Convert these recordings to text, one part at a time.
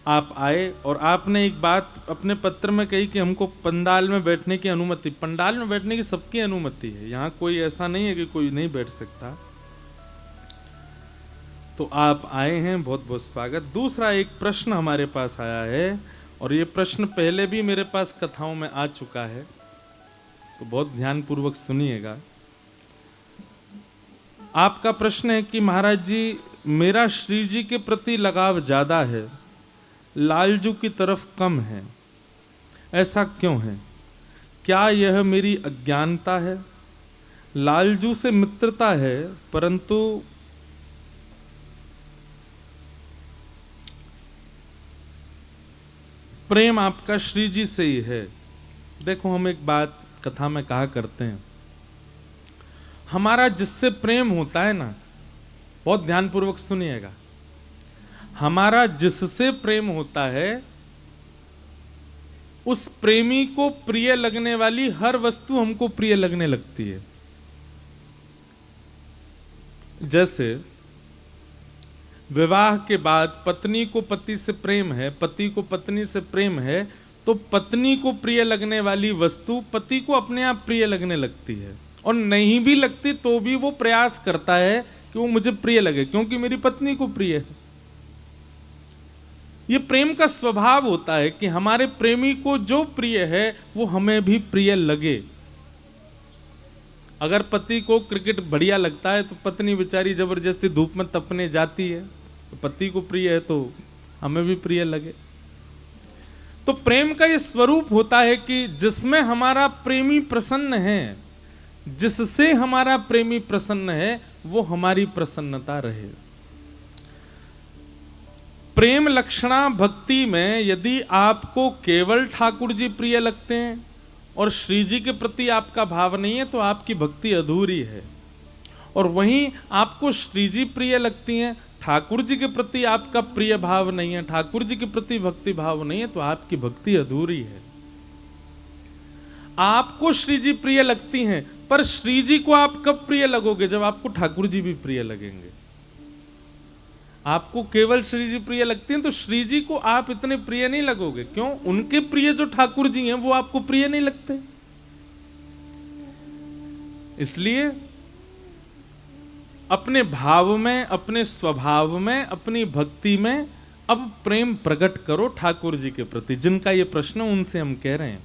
आप आए और आपने एक बात अपने पत्र में कही कि हमको पंडाल में बैठने की अनुमति। पंडाल में बैठने की सबकी अनुमति है, यहाँ कोई ऐसा नहीं है कि कोई नहीं बैठ सकता। तो आप आए हैं, बहुत बहुत स्वागत। दूसरा एक प्रश्न हमारे पास आया है, और ये प्रश्न पहले भी मेरे पास कथाओं में आ चुका है, तो बहुत ध्यानपूर्वक सुनिएगा। आपका प्रश्न है कि महाराज जी, मेरा श्री जी के प्रति लगाव ज्यादा है, लालजू की तरफ कम है, ऐसा क्यों है? क्या यह मेरी अज्ञानता है? लालजू से मित्रता है, परंतु प्रेम आपका श्री जी से ही है। देखो, हम एक बात कथा में कहा करते हैं, हमारा जिससे प्रेम होता है ना, बहुत ध्यानपूर्वक सुनिएगा, हमारा जिससे प्रेम होता है उस प्रेमी को प्रिय लगने वाली हर वस्तु हमको प्रिय लगने लगती है। जैसे विवाह के बाद पत्नी को पति से प्रेम है, पति को पत्नी से प्रेम है, तो पत्नी को प्रिय लगने वाली वस्तु पति को अपने आप प्रिय लगने लगती है, और नहीं भी लगती तो भी वो प्रयास करता है कि वो मुझे प्रिय लगे, क्योंकि मेरी पत्नी को प्रिय है। ये प्रेम का स्वभाव होता है कि हमारे प्रेमी को जो प्रिय है वो हमें भी प्रिय लगे। अगर पति को क्रिकेट बढ़िया लगता है तो पत्नी बेचारी जबरदस्ती धूप में तपने जाती है, तो पति को प्रिय है तो हमें भी प्रिय लगे। तो प्रेम का ये स्वरूप होता है कि जिसमें हमारा प्रेमी प्रसन्न है, जिससे हमारा प्रेमी प्रसन्न है, वो हमारी प्रसन्नता रहे। प्रेम लक्षणा भक्ति में यदि आपको केवल ठाकुर जी प्रिय लगते हैं और श्री जी के प्रति आपका भाव नहीं है, तो आपकी भक्ति अधूरी है। और वहीं आपको श्री जी प्रिय लगती हैं, ठाकुर जी के प्रति आपका प्रिय भाव नहीं है, ठाकुर जी के प्रति भक्ति भाव नहीं है, तो आपकी भक्ति अधूरी है। आपको श्री जी प्रिय लगती हैं, पर श्री जी को आप कब प्रिय लगोगे? जब आपको ठाकुर जी भी प्रिय लगेंगे। आपको केवल श्री जी प्रिय लगती हैं तो श्री जी को आप इतने प्रिय नहीं लगोगे। क्यों? उनके प्रिय जो ठाकुर जी हैं वो आपको प्रिय नहीं लगते। इसलिए अपने भाव में, अपने स्वभाव में, अपनी भक्ति में अब प्रेम प्रकट करो ठाकुर जी के प्रति। जिनका ये प्रश्न उनसे हम कह रहे हैं,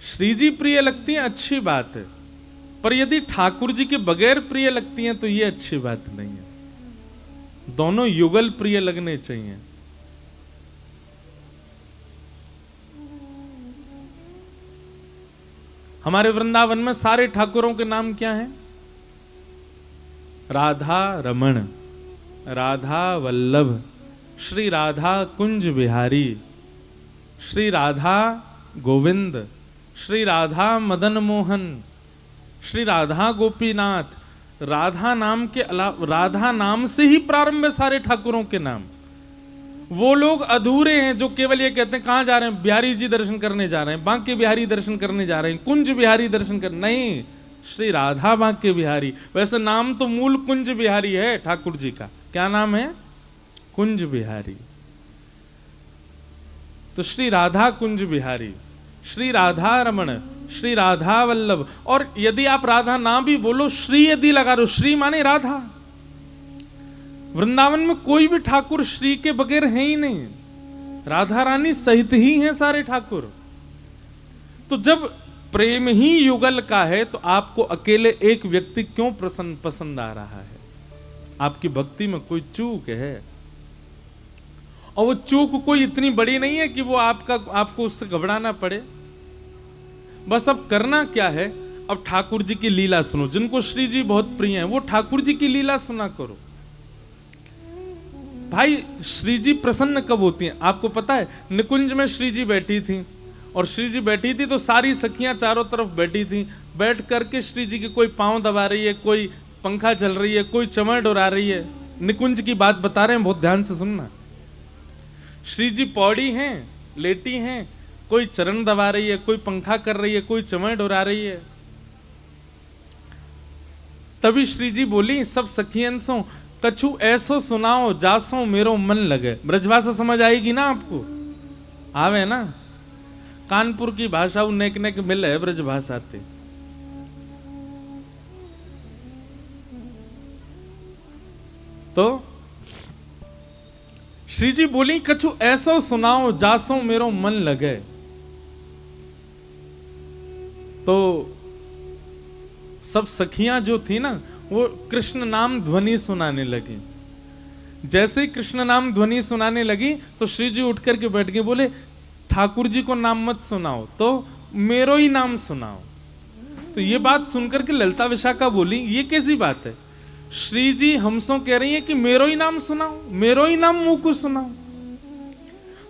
श्री जी प्रिय लगती हैं, अच्छी बात है, पर यदि ठाकुर जी के बगैर प्रिय लगती हैं तो ये अच्छी बात नहीं है। दोनों युगल प्रिय लगने चाहिए। हमारे वृंदावन में सारे ठाकुरों के नाम क्या हैं? राधा रमण, राधा वल्लभ, श्री राधा कुंज बिहारी, श्री राधा गोविंद, श्री राधा मदन मोहन, श्री राधा गोपीनाथ। राधा नाम के अलावा, राधा नाम से ही प्रारंभ है सारे ठाकुरों के नाम। वो लोग अधूरे हैं जो केवल ये कहते हैं कहां जा रहे हैं, बिहारी जी दर्शन करने जा रहे हैं, बांके बिहारी दर्शन करने जा रहे हैं, कुंज बिहारी दर्शन कर, नहीं, श्री राधा बांके बिहारी। वैसे नाम तो मूल कुंज बिहारी है ठाकुर जी का। क्या नाम है? कुंज बिहारी। तो श्री राधा कुंज बिहारी, श्री राधा रमण, श्री राधा वल्लभ। और यदि आप राधा ना भी बोलो, श्री यदि लगा दो, श्री माने राधा। वृंदावन में कोई भी ठाकुर श्री के बगैर है ही नहीं, राधा रानी सहित ही हैं सारे ठाकुर। तो जब प्रेम ही युगल का है तो आपको अकेले एक व्यक्ति क्यों पसंद आ रहा है? आपकी भक्ति में कोई चूक है, और वो चूक कोई इतनी बड़ी नहीं है कि वो आपको उससे घबराना पड़े। बस अब करना क्या है, अब ठाकुर जी की लीला सुनो। जिनको श्री जी बहुत प्रिय हैं वो ठाकुर जी की लीला सुना करो। भाई, श्री जी प्रसन्न कब होती हैं आपको पता है? निकुंज में श्री जी बैठी थी, और श्री जी बैठी थी तो सारी सखियां चारों तरफ बैठी थी। बैठ करके श्री जी के कोई पांव दबा रही है, कोई पंखा चल रही है, कोई चमड़ डोरा रही है। निकुंज की बात बता रहे हैं, बहुत ध्यान से सुनना। श्री जी पौड़ी हैं, लेटी हैं, कोई चरण दबा रही है, कोई पंखा कर रही है, कोई चमड़ डोरा रही है। तभी श्री जी बोली, सब सखियन सो कछु ऐसो सुनाओ जासो मेरो मन लगे। ब्रजभाषा समझ आएगी ना आपको? आवे ना? कानपुर की भाषा नेक नेक मिले ब्रजभाषा ते। तो श्री जी बोली कछु ऐसो सुनाओ जासो मेरो मन लगे। तो सब सखियां जो थी ना वो कृष्ण नाम ध्वनि सुनाने लगी। जैसे ही कृष्ण नाम ध्वनि सुनाने लगी तो श्री जी उठ करके बैठ गए, बोले ठाकुर जी को नाम मत सुनाओ, तो मेरो ही नाम सुनाओ। तो ये बात सुनकर के ललिता विशाखा बोली ये कैसी बात है? श्री जी हमसों कह रही है कि मेरो ही नाम सुनाओ, मेरो ही नाम मुंह को सुनाओ।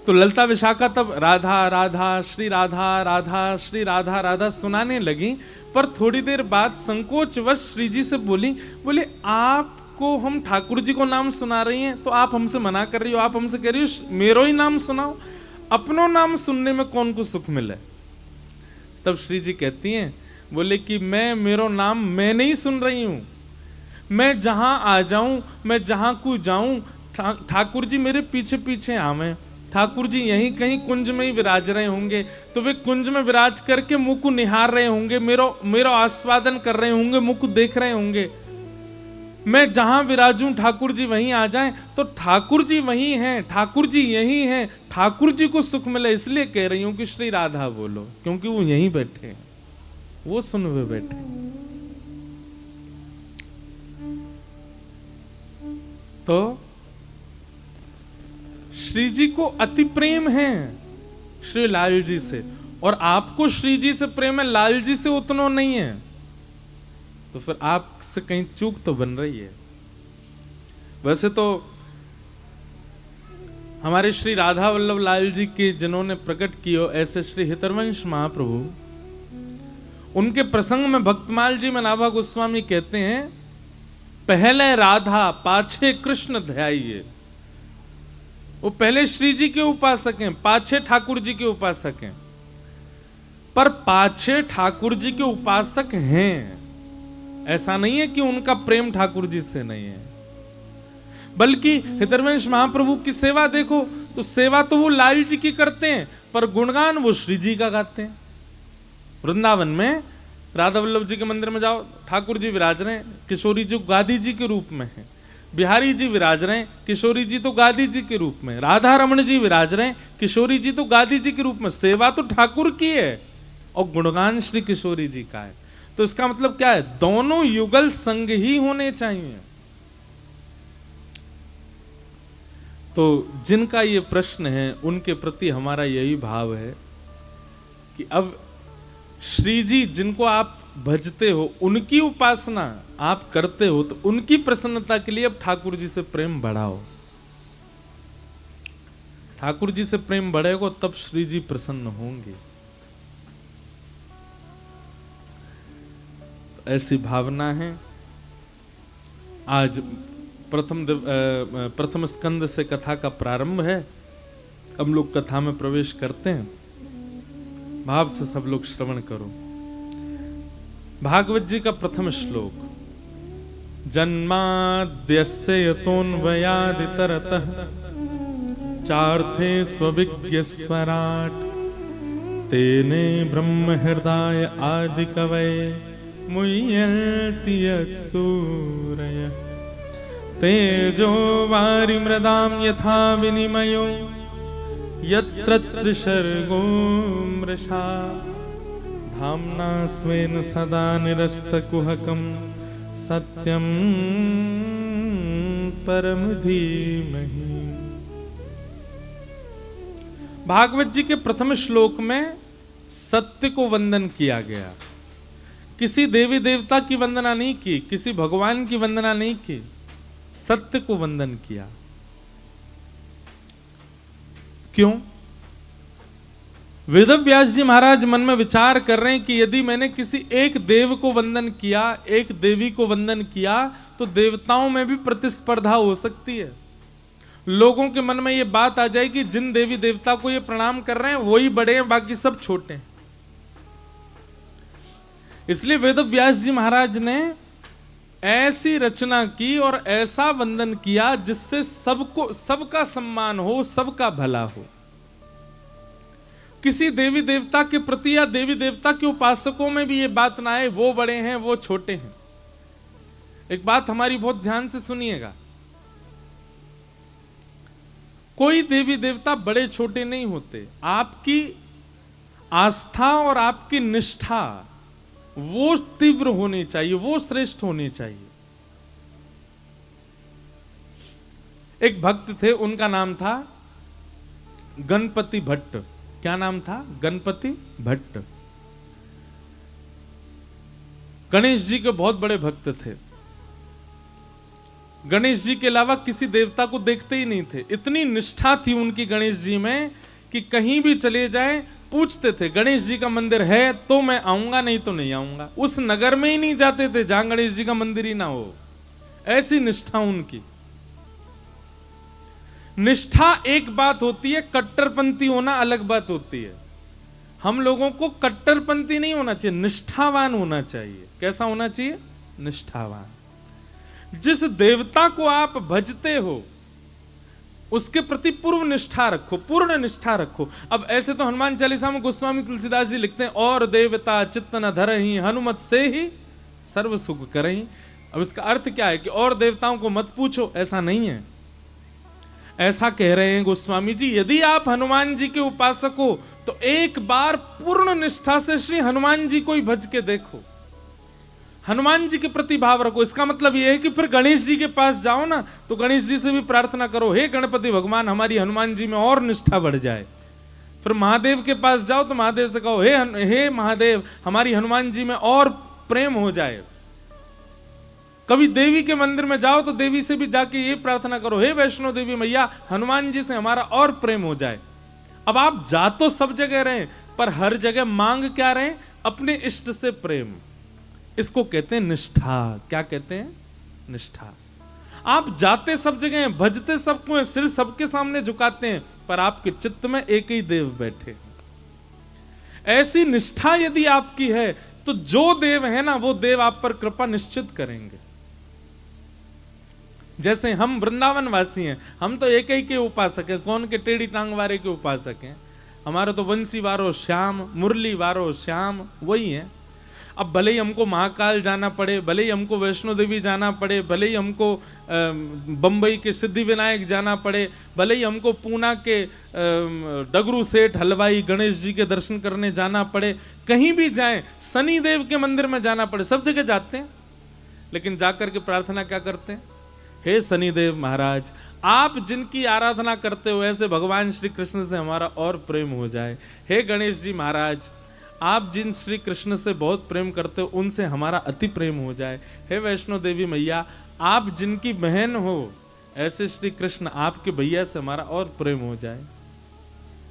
तो ललिता विशाखा तब राधा राधा श्री राधा राधा श्री राधा राधा सुनाने लगी। पर थोड़ी देर बाद संकोचवश श्री जी से बोली, बोले आपको हम ठाकुर जी को नाम सुना रही हैं तो आप हमसे मना कर रही हो, आप हमसे कह रही हो मेरो ही नाम सुनाओ। अपनो नाम सुनने में कौन को सुख मिले? तब श्री जी कहती हैं, बोले कि मैं मेरो नाम मैं नहीं सुन रही हूं, मैं जहां आ जाऊं, मैं जहां को जाऊं, ठाकुर जी मेरे पीछे पीछे आवे। ठाकुर जी यहीं कहीं कुंज में ही विराज रहे होंगे, तो वे कुंज में विराज करके मुख को निहार रहे होंगे, मेरो आस्वादन कर रहे होंगे, मुख को देख रहे होंगे। मैं जहां विराजूं ठाकुर जी वहीं आ जाएं, तो ठाकुर जी वहीं हैं, ठाकुर जी यहीं हैं, ठाकुर जी को सुख मिले। इसलिए कह रही हूं कि श्री राधा बोलो, क्योंकि वो यहीं बैठे हैं, वो सुन हुए बैठे। तो श्री जी को अति प्रेम है श्री लाल जी से, और आपको श्री जी से प्रेम है, लाल जी से उतना नहीं है। तो फिर आपसे कहीं चूक तो बन रही है। वैसे तो हमारे श्री राधा वल्लभ लाल जी के जिन्होंने प्रकट किए ऐसे श्री हितरवंश महाप्रभु, उनके प्रसंग में भक्तमाल जी में नाभा गोस्वामी कहते हैं, पहले राधा पाछे कृष्ण ध्याइए। वो पहले श्री जी के उपासक हैं, पाछे ठाकुर जी के उपासक हैं। पर पाछे ठाकुर जी के उपासक हैं, ऐसा नहीं है कि उनका प्रेम ठाकुर जी से नहीं है। बल्कि हितरवंश महाप्रभु की सेवा देखो तो सेवा तो वो लाल जी की करते हैं, पर गुणगान वो श्री जी का गाते हैं। वृंदावन में राधा वल्लभ जी के मंदिर में जाओ, ठाकुर जी विराज रहे हैं, किशोरी जी गादी जी के रूप में है, बिहारी जी विराज रहे हैं, किशोरी जी तो गादी जी के रूप में, राधा रमण जी विराज रहे हैं, किशोरी जी तो गादी जी के रूप में। सेवा तो ठाकुर की है और गुणगान श्री किशोरी जी का है। तो इसका मतलब क्या है? दोनों युगल संग ही होने चाहिए। तो जिनका ये प्रश्न है उनके प्रति हमारा यही भाव है कि अब श्री जी जिनको आप भजते हो, उनकी उपासना आप करते हो, तो उनकी प्रसन्नता के लिए अब ठाकुर जी से प्रेम बढ़ाओ। ठाकुर जी से प्रेम बढ़ेगा तब श्री जी प्रसन्न होंगे। तो ऐसी भावना है। आज प्रथम स्कंद से कथा का प्रारंभ है। हम लोग कथा में प्रवेश करते हैं। भाव से सब लोग श्रवण करो। भागवत जी का प्रथम श्लोक, जन्माद्यस्य यतोऽन्वयादितरतः चार्थे स्वविज्ञ स्वराट तेने ब्रह्म हृदय आदि कवये मुह्यन्ति यत्सूरयः तेजो वारिमृदां यथा विनिमयो यत्र त्रिसर्गो मृषा धाम्ना स्वेन सदा निरस्तकुहकं सत्यं परम धीमहि। भागवत जी के प्रथम श्लोक में सत्य को वंदन किया गया। किसी देवी देवता की वंदना नहीं की, किसी भगवान की वंदना नहीं की, सत्य को वंदन किया। क्यों? वेदव्यास जी महाराज मन में विचार कर रहे हैं कि यदि मैंने किसी एक देव को वंदन किया, एक देवी को वंदन किया, तो देवताओं में भी प्रतिस्पर्धा हो सकती है। लोगों के मन में यह बात आ जाएगी जिन देवी देवता को ये प्रणाम कर रहे हैं वही बड़े हैं, बाकी सब छोटे हैं। इसलिए वेदव्यास जी महाराज ने ऐसी रचना की और ऐसा वंदन किया जिससे सबको, सबका सम्मान हो, सबका भला हो। किसी देवी देवता के प्रति या देवी देवता के उपासकों में भी ये बात ना आए वो बड़े हैं वो छोटे हैं। एक बात हमारी बहुत ध्यान से सुनिएगा, कोई देवी देवता बड़े छोटे नहीं होते। आपकी आस्था और आपकी निष्ठा वो तीव्र होनी चाहिए, वो श्रेष्ठ होनी चाहिए। एक भक्त थे, उनका नाम था गणपति भट्ट। क्या नाम था? गणपति भट्ट। गणेश जी के बहुत बड़े भक्त थे। गणेश जी के अलावा किसी देवता को देखते ही नहीं थे। इतनी निष्ठा थी उनकी गणेश जी में कि कहीं भी चले जाएं पूछते थे गणेश जी का मंदिर है तो मैं आऊंगा, नहीं तो नहीं आऊंगा। उस नगर में ही नहीं जाते थे जहां गणेश जी का मंदिर ही ना हो। ऐसी निष्ठा उनकी। निष्ठा एक बात होती है, कट्टरपंथी होना अलग बात होती है। हम लोगों को कट्टरपंथी नहीं होना चाहिए, निष्ठावान होना चाहिए। कैसा होना चाहिए? निष्ठावान। जिस देवता को आप भजते हो उसके प्रति पूर्व निष्ठा रखो, पूर्ण निष्ठा रखो। अब ऐसे तो हनुमान चालीसा में गोस्वामी तुलसीदास जी लिखते हैं, और देवता चित्त न धरहि हनुमत से ही सर्व सुख करहि। अब इसका अर्थ क्या है कि और देवताओं को मत पूछो, ऐसा नहीं है। ऐसा कह रहे हैं गोस्वामी जी, यदि आप हनुमान जी के उपासक हो तो एक बार पूर्ण निष्ठा से श्री हनुमान जी को ही भज के देखो, हनुमान जी के प्रति भाव रखो। इसका मतलब यह है कि फिर गणेश जी के पास जाओ ना तो गणेश जी से भी प्रार्थना करो, हे गणपति भगवान हमारी हनुमान जी में और निष्ठा बढ़ जाए। फिर महादेव के पास जाओ तो महादेव से कहो, हे महादेव हमारी हनुमान जी में और प्रेम हो जाए। कभी देवी के मंदिर में जाओ तो देवी से भी जाके ये प्रार्थना करो, हे वैष्णो देवी मैया हनुमान जी से हमारा और प्रेम हो जाए। अब आप जा तो सब जगह रहे पर हर जगह मांग क्या रहे? अपने इष्ट से प्रेम। इसको कहते हैं निष्ठा। क्या कहते हैं? निष्ठा। आप जाते सब जगह हैं, भजते सबको हैं, सिर सबके सामने झुकाते हैं, पर आपके चित्त में एक ही देव बैठे। ऐसी निष्ठा यदि आपकी है तो जो देव है ना वो देव आप पर कृपा निश्चित करेंगे। जैसे हम वृंदावन वासी हैं, हम तो एक ही के उपासक हैं। कौन के? टेढ़ी टांग वारे के उपासक हैं। हमारा तो बंसी वारो श्याम, मुरली वारो श्याम, वही है। अब भले ही हमको महाकाल जाना पड़े, भले ही हमको वैष्णो देवी जाना पड़े, भले ही हमको बंबई के सिद्धि विनायक जाना पड़े, भले ही हमको पूना के डगरू सेठ हलवाई गणेश जी के दर्शन करने जाना पड़े, कहीं भी जाएं, शनि देव के मंदिर में जाना पड़े, सब जगह जाते हैं। लेकिन जाकर के प्रार्थना क्या करते हैं? हे शनिदेव महाराज, आप जिनकी आराधना करते हो ऐसे भगवान श्री कृष्ण से हमारा और प्रेम हो जाए। हे गणेश जी महाराज, आप जिन श्री कृष्ण से बहुत प्रेम करते हो उनसे हमारा अति प्रेम हो जाए। हे वैष्णो देवी मैया, आप जिनकी बहन हो ऐसे श्री कृष्ण आपके भैया से हमारा और प्रेम हो जाए।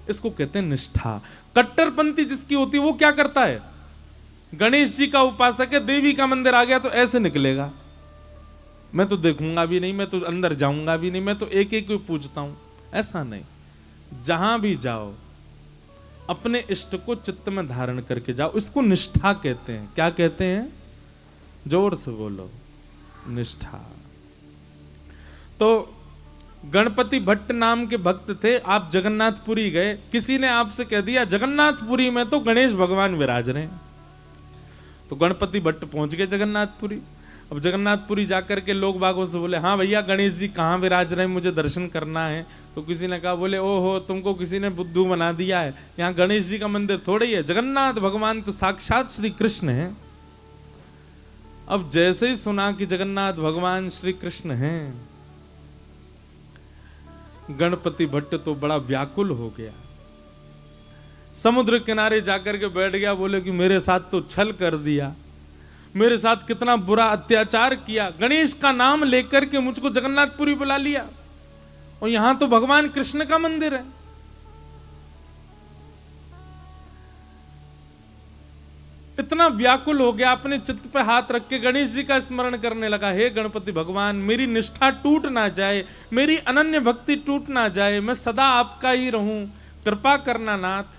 इसको कहते हैं निष्ठा। कट्टरपंथी जिसकी होती है वो क्या करता है? गणेश जी का उपासक है, देवी का मंदिर आ गया तो ऐसे निकलेगा, मैं तो देखूंगा भी नहीं, मैं तो अंदर जाऊंगा भी नहीं, मैं तो एक एक को पूछता हूं। ऐसा नहीं, जहां भी जाओ अपने इष्ट को चित्त में धारण करके जाओ। इसको निष्ठा कहते हैं। क्या कहते हैं? जोर से बोलो, निष्ठा। तो गणपति भट्ट नाम के भक्त थे। आप जगन्नाथपुरी गए, किसी ने आपसे कह दिया जगन्नाथपुरी में तो गणेश भगवान विराज रहे हैं, तो गणपति भट्ट पहुंच गए जगन्नाथपुरी। अब जगन्नाथपुरी जाकर के लोग बागों से बोले, हाँ भैया गणेश जी कहाँ विराज रहे हैं, मुझे दर्शन करना है। तो किसी ने कहा, बोले ओहो तुमको किसी ने बुद्धू बना दिया है, यहाँ गणेश जी का मंदिर थोड़ा ही है, जगन्नाथ भगवान तो साक्षात श्री कृष्ण है। अब जैसे ही सुना कि जगन्नाथ भगवान श्री कृष्ण हैं, गणपति भट्ट तो बड़ा व्याकुल हो गया, समुद्र किनारे जाकर के बैठ गया। बोले कि मेरे साथ तो छल कर दिया, मेरे साथ कितना बुरा अत्याचार किया, गणेश का नाम लेकर के मुझको जगन्नाथपुरी बुला लिया और यहां तो भगवान कृष्ण का मंदिर है। इतना व्याकुल हो गया, अपने चित्त पे हाथ रख के गणेश जी का स्मरण करने लगा, हे गणपति भगवान मेरी निष्ठा टूट ना जाए, मेरी अनन्य भक्ति टूट ना जाए, मैं सदा आपका ही रहूं, कृपा करना नाथ।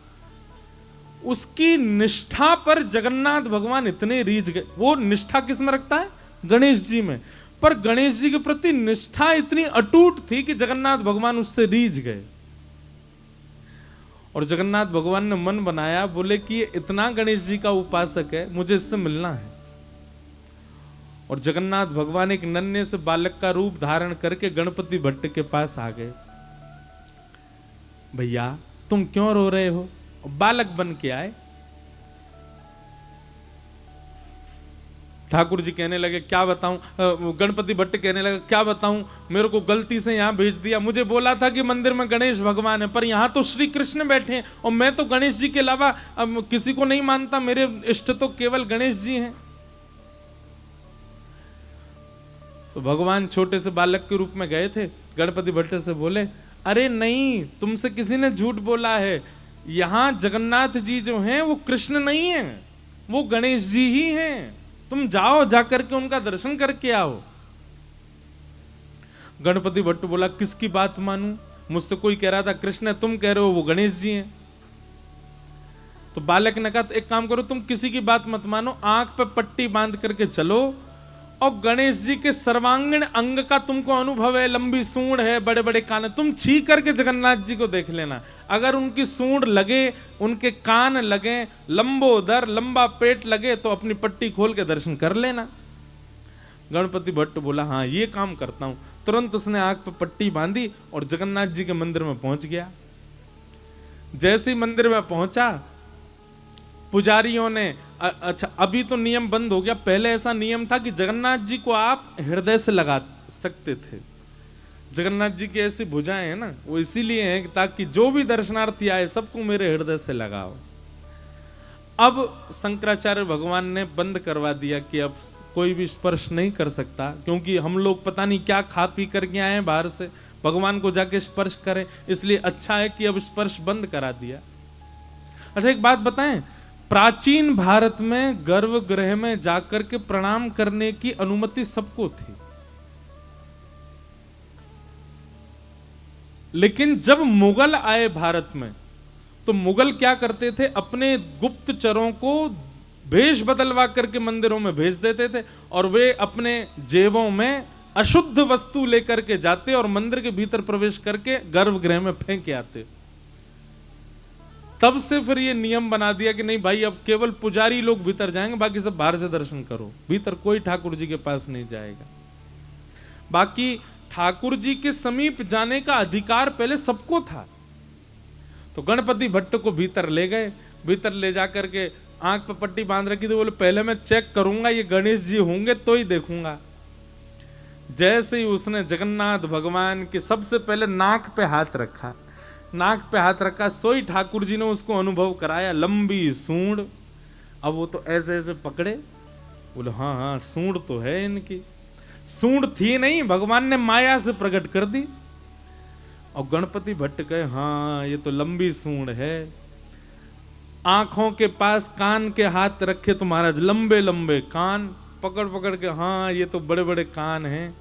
उसकी निष्ठा पर जगन्नाथ भगवान इतने रीझ गए। वो निष्ठा किस में रखता है? गणेश जी में, पर गणेश जी के प्रति निष्ठा इतनी अटूट थी कि जगन्नाथ भगवान उससे रीझ गए। और जगन्नाथ भगवान ने मन बनाया, बोले कि ये इतना गणेश जी का उपासक है, मुझे इससे मिलना है। और जगन्नाथ भगवान एक नन्हे से बालक का रूप धारण करके गणपति भट्ट के पास आ गए। भैया तुम क्यों रो रहे हो? बालक बन के आए। ठाकुर जी कहने लगे क्या बताऊं, गणपति भट्ट कहने लगे क्या बताऊं, मेरे को गलती से यहां भेज दिया। मुझे बोला था कि मंदिर में गणेश भगवान है, पर यहां तो श्री कृष्ण बैठे हैं और मैं तो गणेश जी के अलावा किसी को नहीं मानता, मेरे इष्ट तो केवल गणेश जी हैं। तो भगवान छोटे से बालक के रूप में गए थे। गणपति भट्ट से बोले, अरे नहीं, तुमसे किसी ने झूठ बोला है, यहां जगन्नाथ जी जो हैं वो कृष्ण नहीं है, वो गणेश जी ही हैं। तुम जाओ, जाकर के उनका दर्शन करके आओ। गणपति भट्ट बोला, किसकी बात मानूं? मुझसे कोई कह रहा था कृष्ण है, तुम कह रहे हो वो गणेश जी हैं। तो बालक ने कहा, एक काम करो, तुम किसी की बात मत मानो, आंख पे पट्टी बांध करके चलो और गणेश जी के सर्वांगीण अंग का तुमको अनुभव है, लंबी सूंड है, बड़े बड़े कान है, तुम छी करके जगन्नाथ जी को देख लेना। अगर उनकी सूंड लगे, उनके कान लगे, लंबोदर लंबा पेट लगे, तो अपनी पट्टी खोल के दर्शन कर लेना। गणपति भट्ट बोला, हाँ ये काम करता हूं। तुरंत उसने आंख पे पट्टी बांधी और जगन्नाथ जी के मंदिर में पहुंच गया। जैसे ही मंदिर में पहुंचा, पुजारियों ने, अच्छा अभी तो नियम बंद हो गया, पहले ऐसा नियम था कि जगन्नाथ जी को आप हृदय से लगा सकते थे। जगन्नाथ जी की ऐसी भुजाएं हैं ना, वो इसीलिए हैं ताकि जो भी दर्शनार्थी आए सबको मेरे हृदय से लगाओ। अब शंकराचार्य भगवान ने बंद करवा दिया कि अब कोई भी स्पर्श नहीं कर सकता, क्योंकि हम लोग पता नहीं क्या खा पी करके आए हैं बाहर से, भगवान को जाके स्पर्श करें, इसलिए अच्छा है कि अब स्पर्श बंद करा दिया। अच्छा एक बात बताएं, प्राचीन भारत में गर्भगृह में जाकर के प्रणाम करने की अनुमति सबको थी, लेकिन जब मुगल आए भारत में तो मुगल क्या करते थे, अपने गुप्तचरों को भेष बदलवा करके मंदिरों में भेज देते थे और वे अपने जेबों में अशुद्ध वस्तु लेकर के जाते और मंदिर के भीतर प्रवेश करके गर्भगृह में फेंक आते। तब से फिर ये नियम बना दिया कि नहीं भाई, अब केवल पुजारी लोग भीतर जाएंगे, बाकी सब बाहर से दर्शन करो, भीतर कोई ठाकुर जी के पास नहीं जाएगा। बाकी ठाकुर जी के समीप जाने का अधिकार पहले सबको था। तो गणपति भट्ट को भीतर ले गए, भीतर ले जाकर के आंख पे पट्टी बांध रखी थी, बोले पहले मैं चेक करूंगा ये गणेश जी होंगे तो ही देखूंगा। जैसे ही उसने जगन्नाथ भगवान के सबसे पहले नाक पे हाथ रखा, नाक पे हाथ रखा, सोई ठाकुर जी ने उसको अनुभव कराया, लंबी सूंड। अब वो तो ऐसे ऐसे पकड़े, बोले हाँ हाँ सूंड तो है इनकी। सूंड थी नहीं, भगवान ने माया से प्रकट कर दी। और गणपति भट्ट कहे, हाँ ये तो लंबी सूंड है। आंखों के पास कान के हाथ रखे तो महाराज लंबे लंबे कान, पकड़ पकड़ के, हाँ ये तो बड़े बड़े कान हैं।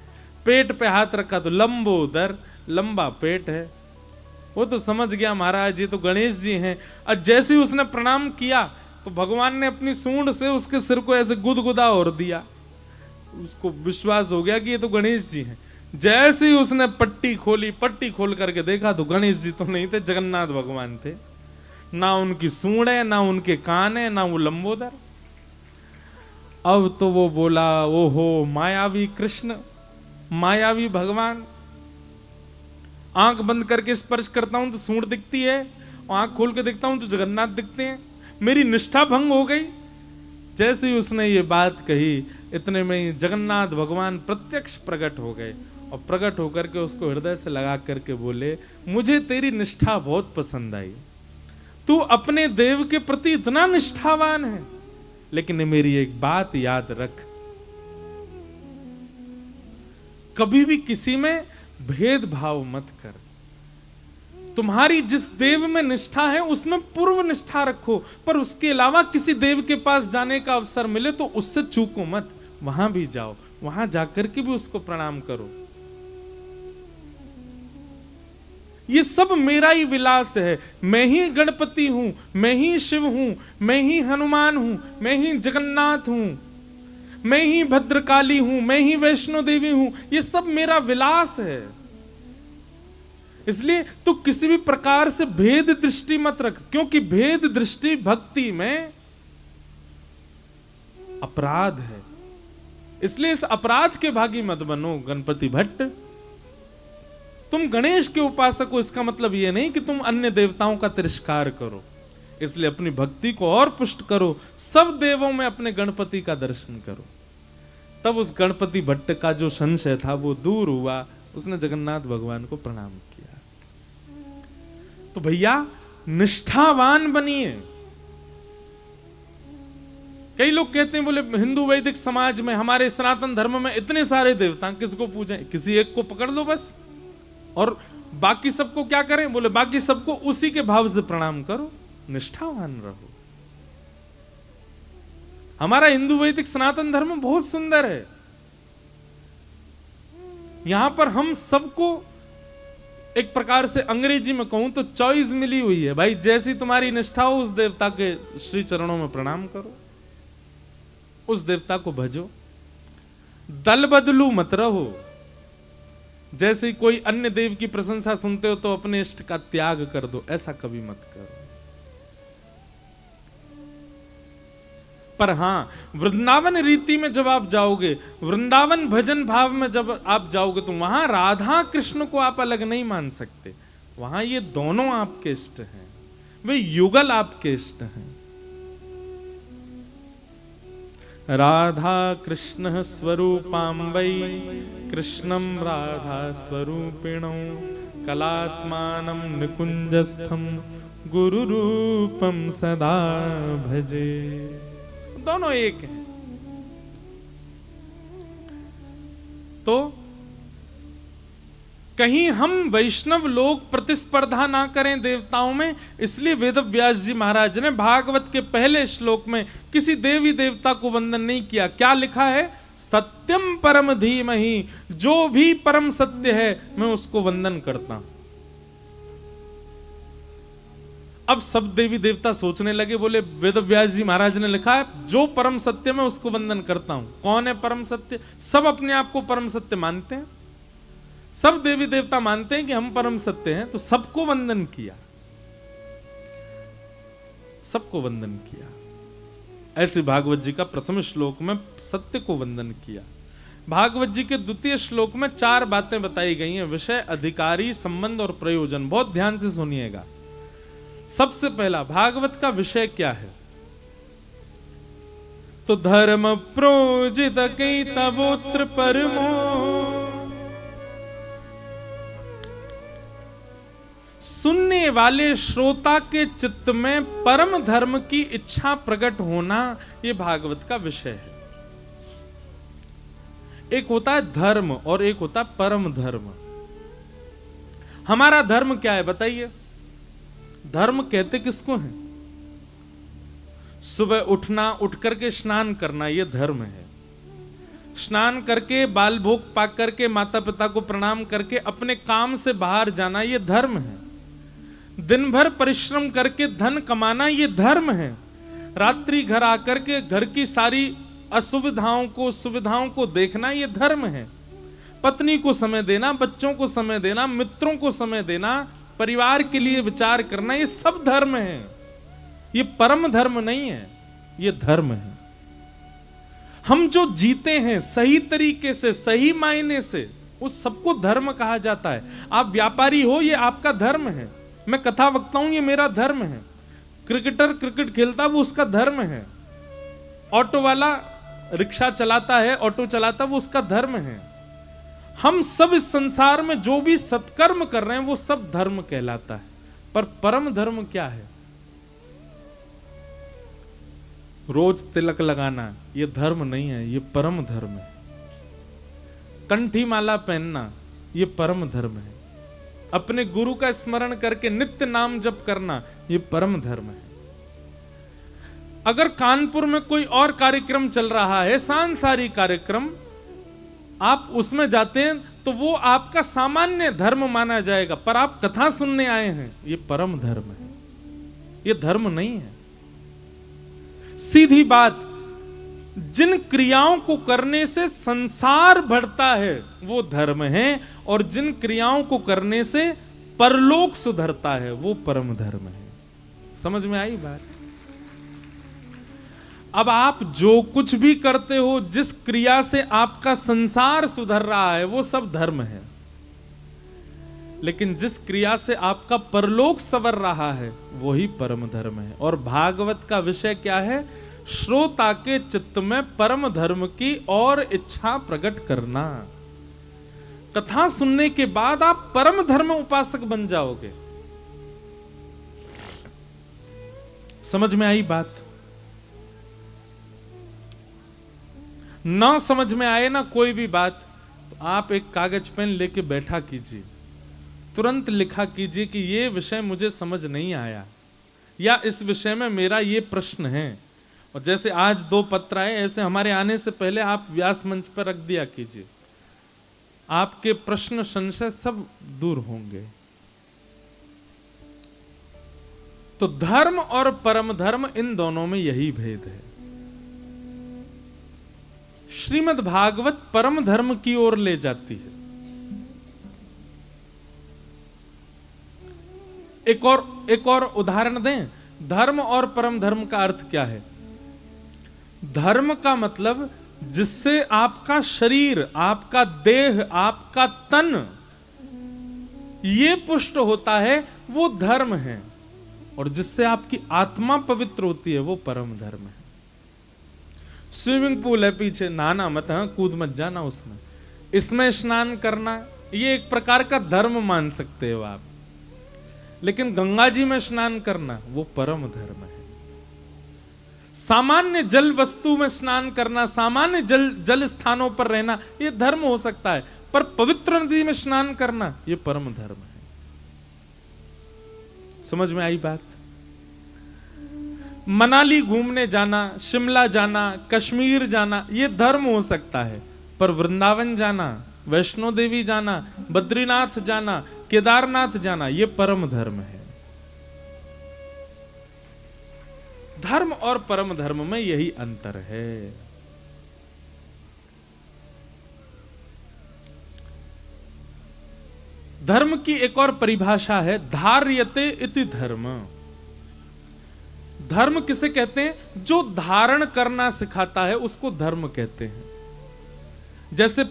पेट पे हाथ रखा तो लंबोदर, लंबा पेट है। वो तो समझ गया महाराज ये तो गणेश जी हैं। और जैसे ही उसने प्रणाम किया तो भगवान ने अपनी सूंड से उसके सिर को ऐसे गुदगुदा और दिया, उसको विश्वास हो गया कि ये तो गणेश जी हैं। जैसे ही उसने पट्टी खोली, पट्टी खोल करके देखा तो गणेश जी तो नहीं थे, जगन्नाथ भगवान थे। ना उनकी सूंड है, ना उनके कान है, ना वो लंबोदर। अब तो वो बोला, ओहो मायावी कृष्ण, मायावी भगवान। आंख बंद करके स्पर्श करता हूं तो सूंड दिखती है, और आंख खोल के देखता हूं तो जगन्नाथ दिखते हैं, मेरी निष्ठा भंग हो गई। जैसे ही उसने ये बात कही, इतने में ही जगन्नाथ भगवान प्रत्यक्ष प्रकट हो गए और प्रकट होकर के उसको हृदय से लगा करके बोले, मुझे तेरी निष्ठा बहुत पसंद आई, तू अपने देव के प्रति इतना निष्ठावान है, लेकिन मेरी एक बात याद रख, कभी भी किसी में भेदभाव मत कर। तुम्हारी जिस देव में निष्ठा है उसमें पूर्व निष्ठा रखो, पर उसके अलावा किसी देव के पास जाने का अवसर मिले तो उससे चूको मत, वहां भी जाओ, वहां जाकर के भी उसको प्रणाम करो। ये सब मेरा ही विलास है, मैं ही गणपति हूं, मैं ही शिव हूं, मैं ही हनुमान हूं, मैं ही जगन्नाथ हूं। मैं ही भद्रकाली हूं, मैं ही वैष्णो देवी हूं, ये सब मेरा विलास है। इसलिए तू किसी भी प्रकार से भेद दृष्टि मत रख, क्योंकि भेद दृष्टि भक्ति में अपराध है। इसलिए इस अपराध के भागी मत बनो गणपति भट्ट। तुम गणेश के उपासक हो, इसका मतलब यह नहीं कि तुम अन्य देवताओं का तिरस्कार करो। इसलिए अपनी भक्ति को और पुष्ट करो, सब देवों में अपने गणपति का दर्शन करो। तब उस गणपति भट्ट का जो संशय था वो दूर हुआ, उसने जगन्नाथ भगवान को प्रणाम किया। तो भैया निष्ठावान बनिए। कई लोग कहते हैं, बोले हिंदू वैदिक समाज में, हमारे सनातन धर्म में इतने सारे देवता, किसको पूजें? किसी एक को पकड़ लो बस, और बाकी सबको क्या करें? बोले बाकी सबको उसी के भाव से प्रणाम करो, निष्ठावान रहो। हमारा हिंदू वैदिक सनातन धर्म बहुत सुंदर है। यहां पर हम सबको एक प्रकार से अंग्रेजी में कहूं तो चॉइस मिली हुई है। भाई जैसी तुम्हारी निष्ठा हो, उस देवता के श्री चरणों में प्रणाम करो, उस देवता को भजो। दल बदलू मत रहो। जैसे कोई अन्य देव की प्रशंसा सुनते हो तो अपने इष्ट का त्याग कर दो, ऐसा कभी मत करो। पर हां, वृंदावन रीति में जब आप जाओगे, वृंदावन भजन भाव में जब आप जाओगे, तो वहां राधा कृष्ण को आप अलग नहीं मान सकते। वहां ये दोनों आपके इष्ट हैं, वे युगल आपके इष्ट हैं। राधा कृष्ण स्वरूपां वै कृष्णं राधा स्वरूपिणौ कलात्मानं निकुंजस्थं गुरु रूपम सदा भजे। दोनों एक हैं। तो कहीं हम वैष्णव लोग प्रतिस्पर्धा ना करें देवताओं में, इसलिए वेदव्यास जी महाराज ने भागवत के पहले श्लोक में किसी देवी देवता को वंदन नहीं किया। क्या लिखा है? सत्यम परम धीमहि, जो भी परम सत्य है मैं उसको वंदन करता हूं। अब सब देवी देवता सोचने लगे, बोले वेदव्यास जी महाराज ने लिखा है जो परम सत्य मैं उसको वंदन करता हूं। कौन है परम सत्य? सब अपने आप को परम सत्य मानते हैं, सब देवी देवता मानते हैं कि हम परम सत्य हैं, तो सबको वंदन किया, सबको वंदन किया। ऐसे भागवत जी का प्रथम श्लोक में सत्य को वंदन किया। भागवत जी के द्वितीय श्लोक में 4 बातें बताई गई हैं, विषय, अधिकारी, संबंध और प्रयोजन। बहुत ध्यान से सुनिएगा। सबसे पहला, भागवत का विषय क्या है? तो धर्म प्रोजित कैतवोत्र परमो, सुनने वाले श्रोता के चित्त में परम धर्म की इच्छा प्रकट होना, यह भागवत का विषय है। एक होता है धर्म और एक होता है परम धर्म। हमारा धर्म क्या है बताइए? धर्म कहते किसको है? सुबह उठना, उठ करके स्नान करना, यह धर्म है। स्नान करके बाल भोग पाक करके माता पिता को प्रणाम करके अपने काम से बाहर जाना, यह धर्म है। दिन भर परिश्रम करके धन कमाना, यह धर्म है। रात्रि घर आकर के घर की सारी असुविधाओं को सुविधाओं को देखना, यह धर्म है। पत्नी को समय देना, बच्चों को समय देना, मित्रों को समय देना, परिवार के लिए विचार करना, ये सब धर्म है। ये परम धर्म नहीं है, ये धर्म है। हम जो जीते हैं सही तरीके से, सही मायने से, उस सबको धर्म कहा जाता है। आप व्यापारी हो, ये आपका धर्म है। मैं कथा वक्ता हूं, ये मेरा धर्म है। क्रिकेटर क्रिकेट खेलता, वो उसका धर्म है। ऑटो वाला रिक्शा चलाता है, ऑटो चलाता, वो उसका धर्म है। हम सब इस संसार में जो भी सत्कर्म कर रहे हैं वो सब धर्म कहलाता है। पर परम धर्म क्या है? रोज तिलक लगाना, ये धर्म नहीं है, ये परम धर्म है। कंठी माला पहनना, ये परम धर्म है। अपने गुरु का स्मरण करके नित्य नाम जप करना, ये परम धर्म है। अगर कानपुर में कोई और कार्यक्रम चल रहा है, सांसारिक कार्यक्रम, आप उसमें जाते हैं तो वो आपका सामान्य धर्म माना जाएगा। पर आप कथा सुनने आए हैं, ये परम धर्म है, ये धर्म नहीं है। सीधी बात, जिन क्रियाओं को करने से संसार बढ़ता है वो धर्म है, और जिन क्रियाओं को करने से परलोक सुधरता है वो परम धर्म है। समझ में आई बात? अब आप जो कुछ भी करते हो, जिस क्रिया से आपका संसार सुधर रहा है वो सब धर्म है, लेकिन जिस क्रिया से आपका परलोक संवर रहा है वही परम धर्म है। और भागवत का विषय क्या है? श्रोता के चित्त में परम धर्म की और इच्छा प्रकट करना। कथा सुनने के बाद आप परम धर्म उपासक बन जाओगे। समझ में आई बात? ना समझ में आए ना कोई भी बात, तो आप एक कागज पेन लेके बैठा कीजिए, तुरंत लिखा कीजिए कि ये विषय मुझे समझ नहीं आया, या इस विषय में मेरा ये प्रश्न है। और जैसे आज 2 पत्र आए, ऐसे हमारे आने से पहले आप व्यास मंच पर रख दिया कीजिए, आपके प्रश्न संशय सब दूर होंगे। तो धर्म और परम धर्म, इन दोनों में यही भेद है। श्रीमद् भागवत परम धर्म की ओर ले जाती है। एक और उदाहरण दें। धर्म और परम धर्म का अर्थ क्या है? धर्म का मतलब जिससे आपका शरीर, आपका देह, आपका तन ये पुष्ट होता है वो धर्म है, और जिससे आपकी आत्मा पवित्र होती है वो परम धर्म है। स्विमिंग पूल है पीछे, नहाना मत, कूद मत जाना उसमें, इसमें स्नान करना ये एक प्रकार का धर्म मान सकते हो आप, लेकिन गंगा जी में स्नान करना वो परम धर्म है। सामान्य जल वस्तु में स्नान करना, सामान्य जल स्थानों पर रहना ये धर्म हो सकता है, पर पवित्र नदी में स्नान करना ये परम धर्म है। समझ में आई बात? मनाली घूमने जाना, शिमला जाना, कश्मीर जाना ये धर्म हो सकता है, पर वृंदावन जाना, वैष्णो देवी जाना, बद्रीनाथ जाना, केदारनाथ जाना ये परम धर्म है। धर्म और परम धर्म में यही अंतर है। धर्म की एक और परिभाषा है धार्यते इति धर्म। धर्म किसे कहते हैं? जो धारण करना सिखाता है उसको धर्म कहते हैं। जैसे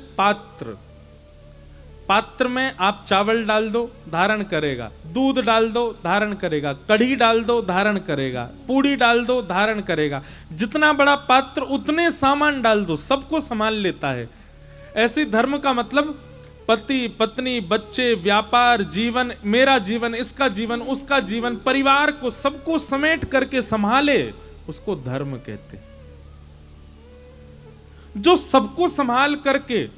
पात्र में आप चावल डाल दो, धारण करेगा, दूध डाल दो, धारण करेगा, कढ़ी डाल दो, धारण करेगा, पूड़ी डाल दो, धारण करेगा। जितना बड़ा पात्र उतने सामान डाल दो, सबको संभाल लेता है। ऐसे धर्म का मतलब पति, पत्नी, बच्चे, व्यापार, जीवन, मेरा जीवन, इसका जीवन, उसका जीवन, परिवार को सबको समेट करके संभाले, उसको धर्म कहते हैं। जो सबको संभाल करके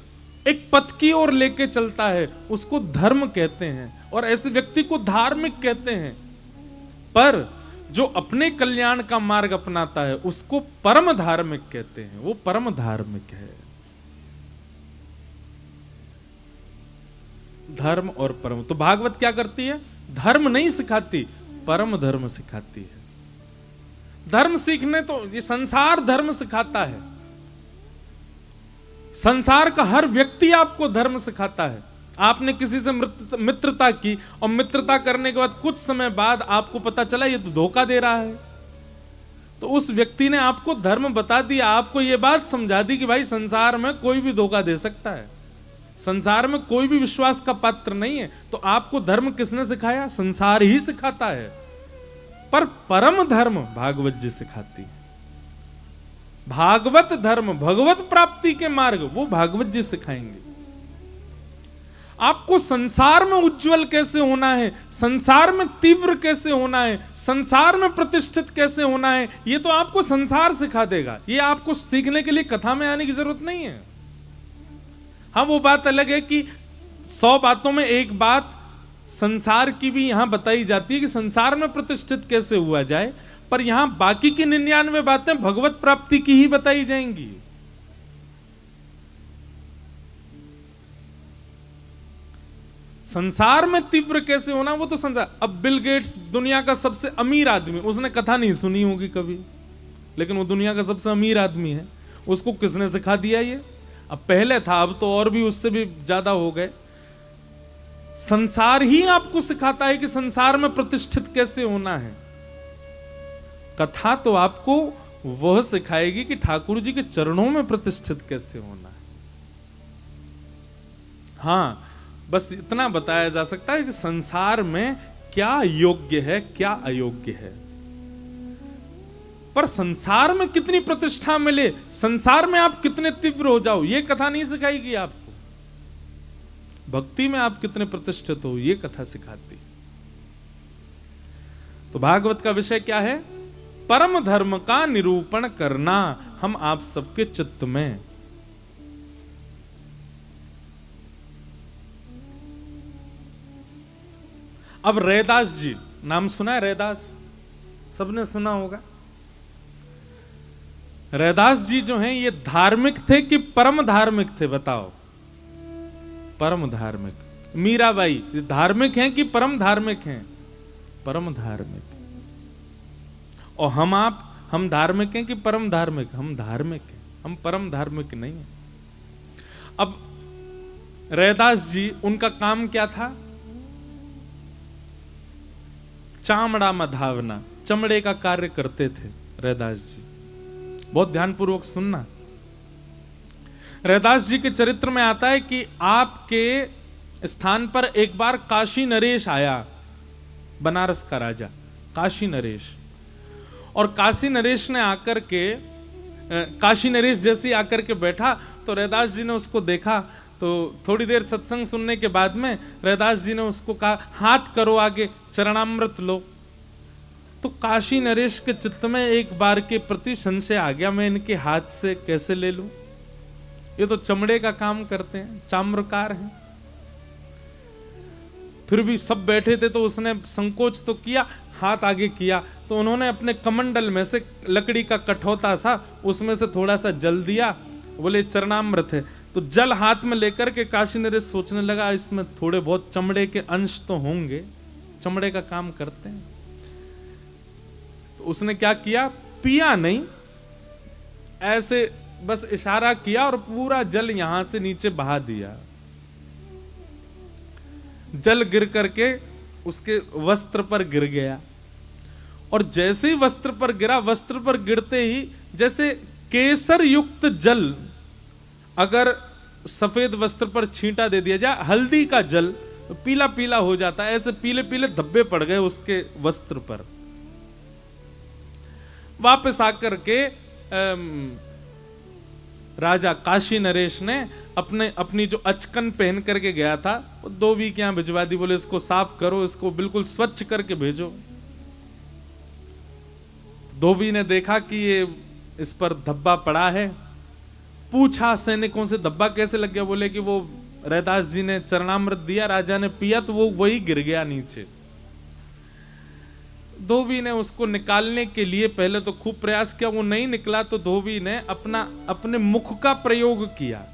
एक पथ की ओर लेके चलता है उसको धर्म कहते हैं, और ऐसे व्यक्ति को धार्मिक कहते हैं। पर जो अपने कल्याण का मार्ग अपनाता है उसको परम धार्मिक कहते हैं, वो परम धार्मिक है। धर्म और परम, तो भागवत क्या करती है? धर्म नहीं सिखाती, परम धर्म सिखाती है। धर्म सीखने तो ये संसार धर्म सिखाता है, संसार का हर व्यक्ति आपको धर्म सिखाता है। आपने किसी से मित्रता की, और मित्रता करने के बाद कुछ समय बाद आपको पता चला ये तो धोखा दे रहा है, तो उस व्यक्ति ने आपको धर्म बता दिया, आपको ये बात समझा दी कि भाई संसार में कोई भी धोखा दे सकता है, संसार में कोई भी विश्वास का पात्र नहीं है। तो आपको धर्म किसने सिखाया? संसार ही सिखाता है। पर परम धर्म भागवत जी सिखाती है। भागवत धर्म, भगवत प्राप्ति के मार्ग, वो भागवत जी सिखाएंगे। आपको संसार में उज्जवल कैसे होना है, संसार में तीव्र कैसे होना है, संसार में प्रतिष्ठित कैसे होना है, ये तो आपको संसार सिखा देगा। ये आपको सीखने के लिए कथा में आने की जरूरत नहीं है। हाँ, वो बात अलग है कि 100 बातों में एक बात संसार की भी यहां बताई जाती है कि संसार में प्रतिष्ठित कैसे हुआ जाए, पर यहां बाकी की 99 बातें भगवत प्राप्ति की ही बताई जाएंगी। संसार में तीव्र कैसे होना वो तो संसार। अब बिल गेट्स दुनिया का सबसे अमीर आदमी, उसने कथा नहीं सुनी होगी कभी, लेकिन वो दुनिया का सबसे अमीर आदमी है। उसको किसने सिखा दिया ये? अब पहले था, अब तो और भी उससे भी ज्यादा हो गए। संसार ही आपको सिखाता है कि संसार में प्रतिष्ठित कैसे होना है। कथा तो आपको वह सिखाएगी कि ठाकुर जी के चरणों में प्रतिष्ठित कैसे होना है। हां, बस इतना बताया जा सकता है कि संसार में क्या योग्य है, क्या अयोग्य है। पर संसार में कितनी प्रतिष्ठा मिले, संसार में आप कितने तीव्र हो जाओ, यह कथा नहीं सिखाएगी आपको। भक्ति में आप कितने प्रतिष्ठित हो, यह कथा सिखाती। तो भागवत का विषय क्या है? परम धर्म का निरूपण करना हम आप सबके चित्त में। अब रैदास जी, नाम सुना है रैदास? सबने सुना होगा। रैदास जी जो हैं ये धार्मिक थे कि परम धार्मिक थे? बताओ। परम धार्मिक। मीराबाई धार्मिक हैं कि परम धार्मिक हैं? परम धार्मिक। और हम धार्मिक हैं कि परम धार्मिक? हम धार्मिक हैं, हम परम धार्मिक नहीं हैं। अब रैदास जी, उनका काम क्या था? चामड़ा मधावना, चमड़े का कार्य करते थे रैदास जी। बहुत ध्यानपूर्वक सुनना। रैदास जी के चरित्र में आता है कि आपके स्थान पर एक बार काशी नरेश आया, बनारस का राजा काशी नरेश। और काशी नरेश ने आकर के, काशी नरेश जैसे आकर के बैठा तो रैदास जी ने उसको देखा। तो थोड़ी देर सत्संग सुनने के बाद में रैदास जी ने उसको कहा, हाथ करो आगे, चरणामृत लो। तो काशी नरेश के चित्त में एक बार के प्रति संशय आ गया, मैं इनके हाथ से कैसे ले लूं, ये तो चमड़े का काम करते हैं, चाम्रकार हैं। फिर भी सब बैठे थे तो उसने संकोच तो किया, हाथ आगे किया तो उन्होंने अपने कमंडल में से लकड़ी का कठौता था, उसमें से थोड़ा सा जल दिया, बोले चरणामृत है। तो जल हाथ में लेकर के काशी नरेश सोचने लगा, इसमें थोड़े बहुत चमड़े के अंश तो होंगे, चमड़े का काम करते हैं। तो उसने क्या किया, पिया नहीं, ऐसे बस इशारा किया और पूरा जल यहां से नीचे बहा दिया। जल गिर करके उसके वस्त्र पर गिर गया। और जैसे ही वस्त्र पर गिरा, वस्त्र पर गिरते ही जैसे केसर युक्त जल अगर सफेद वस्त्र पर छींटा दे दिया जाए, हल्दी का जल पीला पीला हो जाता है, ऐसे पीले पीले धब्बे पड़ गए उसके वस्त्र पर। वापस आकर के राजा काशी नरेश ने अपनी जो अचकन पहन करके गया था, वो धोबी के यहां भिजवा दी। बोले इसको साफ करो, इसको बिल्कुल स्वच्छ करके भेजो। धोबी ने देखा कि ये इस पर धब्बा पड़ा है, पूछा सैनिकों से धब्बा कैसे लग गया? बोले कि वो रैदास जी ने चरणामृत दिया, राजा ने पिया तो वो वही गिर गया नीचे। धोबी ने उसको निकालने के लिए पहले तो खूब प्रयास किया, वो नहीं निकला। तो धोबी ने अपने मुख का प्रयोग किया,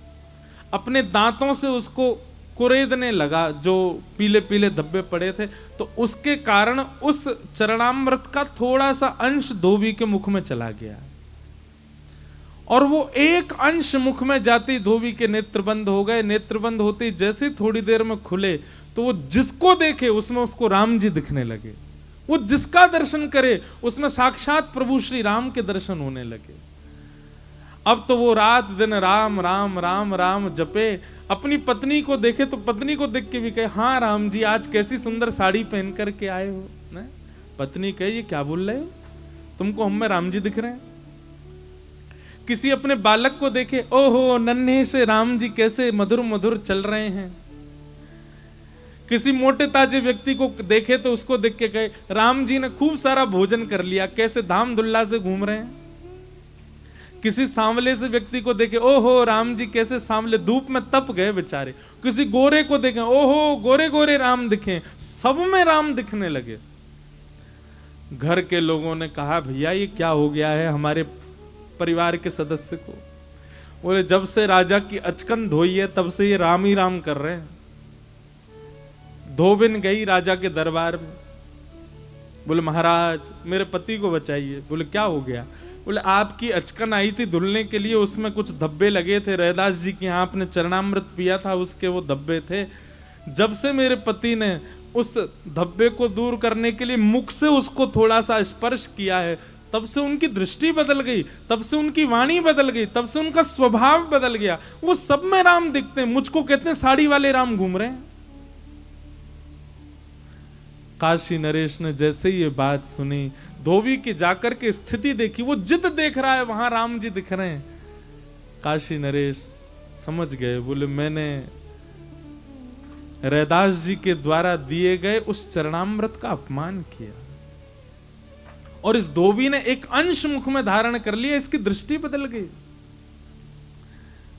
अपने दांतों से उसको कुरेदने लगा, जो पीले पीले धब्बे पड़े थे। तो उसके कारण उस चरणामृत का थोड़ा सा अंश धोबी के मुख में चला गया, और वो एक अंश मुख में जाते ही धोबी के नेत्र बंद हो गए। नेत्र बंद होते ही जैसे थोड़ी देर में खुले तो वो जिसको देखे उसमें उसको राम जी दिखने लगे। वो जिसका दर्शन करे उसमें साक्षात प्रभु श्री राम के दर्शन होने लगे। अब तो वो रात दिन राम राम राम राम जपे। अपनी पत्नी को देखे तो पत्नी को देख के भी कहे, हाँ राम जी आज कैसी सुंदर साड़ी पहन करके आए हो। न? पत्नी कहे, ये क्या बोल रहे हो, तुमको हम में राम जी दिख रहे हैं। किसी अपने बालक को देखे, ओहो नन्हे से राम जी कैसे मधुर मधुर चल रहे हैं। किसी मोटे ताजे व्यक्ति को देखे तो उसको देख के कहे, राम जी ने खूब सारा भोजन कर लिया, कैसे धाम धुल्ला से घूम रहे हैं। किसी सांवले से व्यक्ति को देखे, ओहो राम जी कैसे सांवले, धूप में तप गए बेचारे। किसी गोरे को देखे, ओहो गोरे गोरे राम दिखे। सब में राम दिखने लगे। घर के लोगों ने कहा, भैया ये क्या हो गया है हमारे परिवार के सदस्य को? बोले जब से राजा की अचकन धोई है तब से ये राम ही राम कर रहे हैं। धोबिन गई राजा के दरबार में, बोले महाराज मेरे पति को बचाइए। बोले क्या हो गया? बोले आपकी अचकन आई थी धुलने के लिए, उसमें कुछ धब्बे लगे थे, रैदास जी के यहाँ आपने चरणामृत पिया था, उसके वो धब्बे थे। जब से मेरे पति ने उस धब्बे को दूर करने के लिए मुख से उसको थोड़ा सा स्पर्श किया है, तब से उनकी दृष्टि बदल गई, तब से उनकी वाणी बदल गई, तब से उनका स्वभाव बदल गया। वो सब में राम दिखते हैं, मुझको कहते हैं साड़ी वाले राम घूम रहे हैं। काशी नरेश ने जैसे ये बात सुनी, धोबी की जाकर के स्थिति देखी, वो जिद देख रहा है वहां राम जी दिख रहे हैं। काशी नरेश समझ गए, बोले मैंने रैदास जी के द्वारा दिए गए उस चरणामृत का अपमान किया, और इस धोबी ने एक अंश मुख में धारण कर लिया, इसकी दृष्टि बदल गई।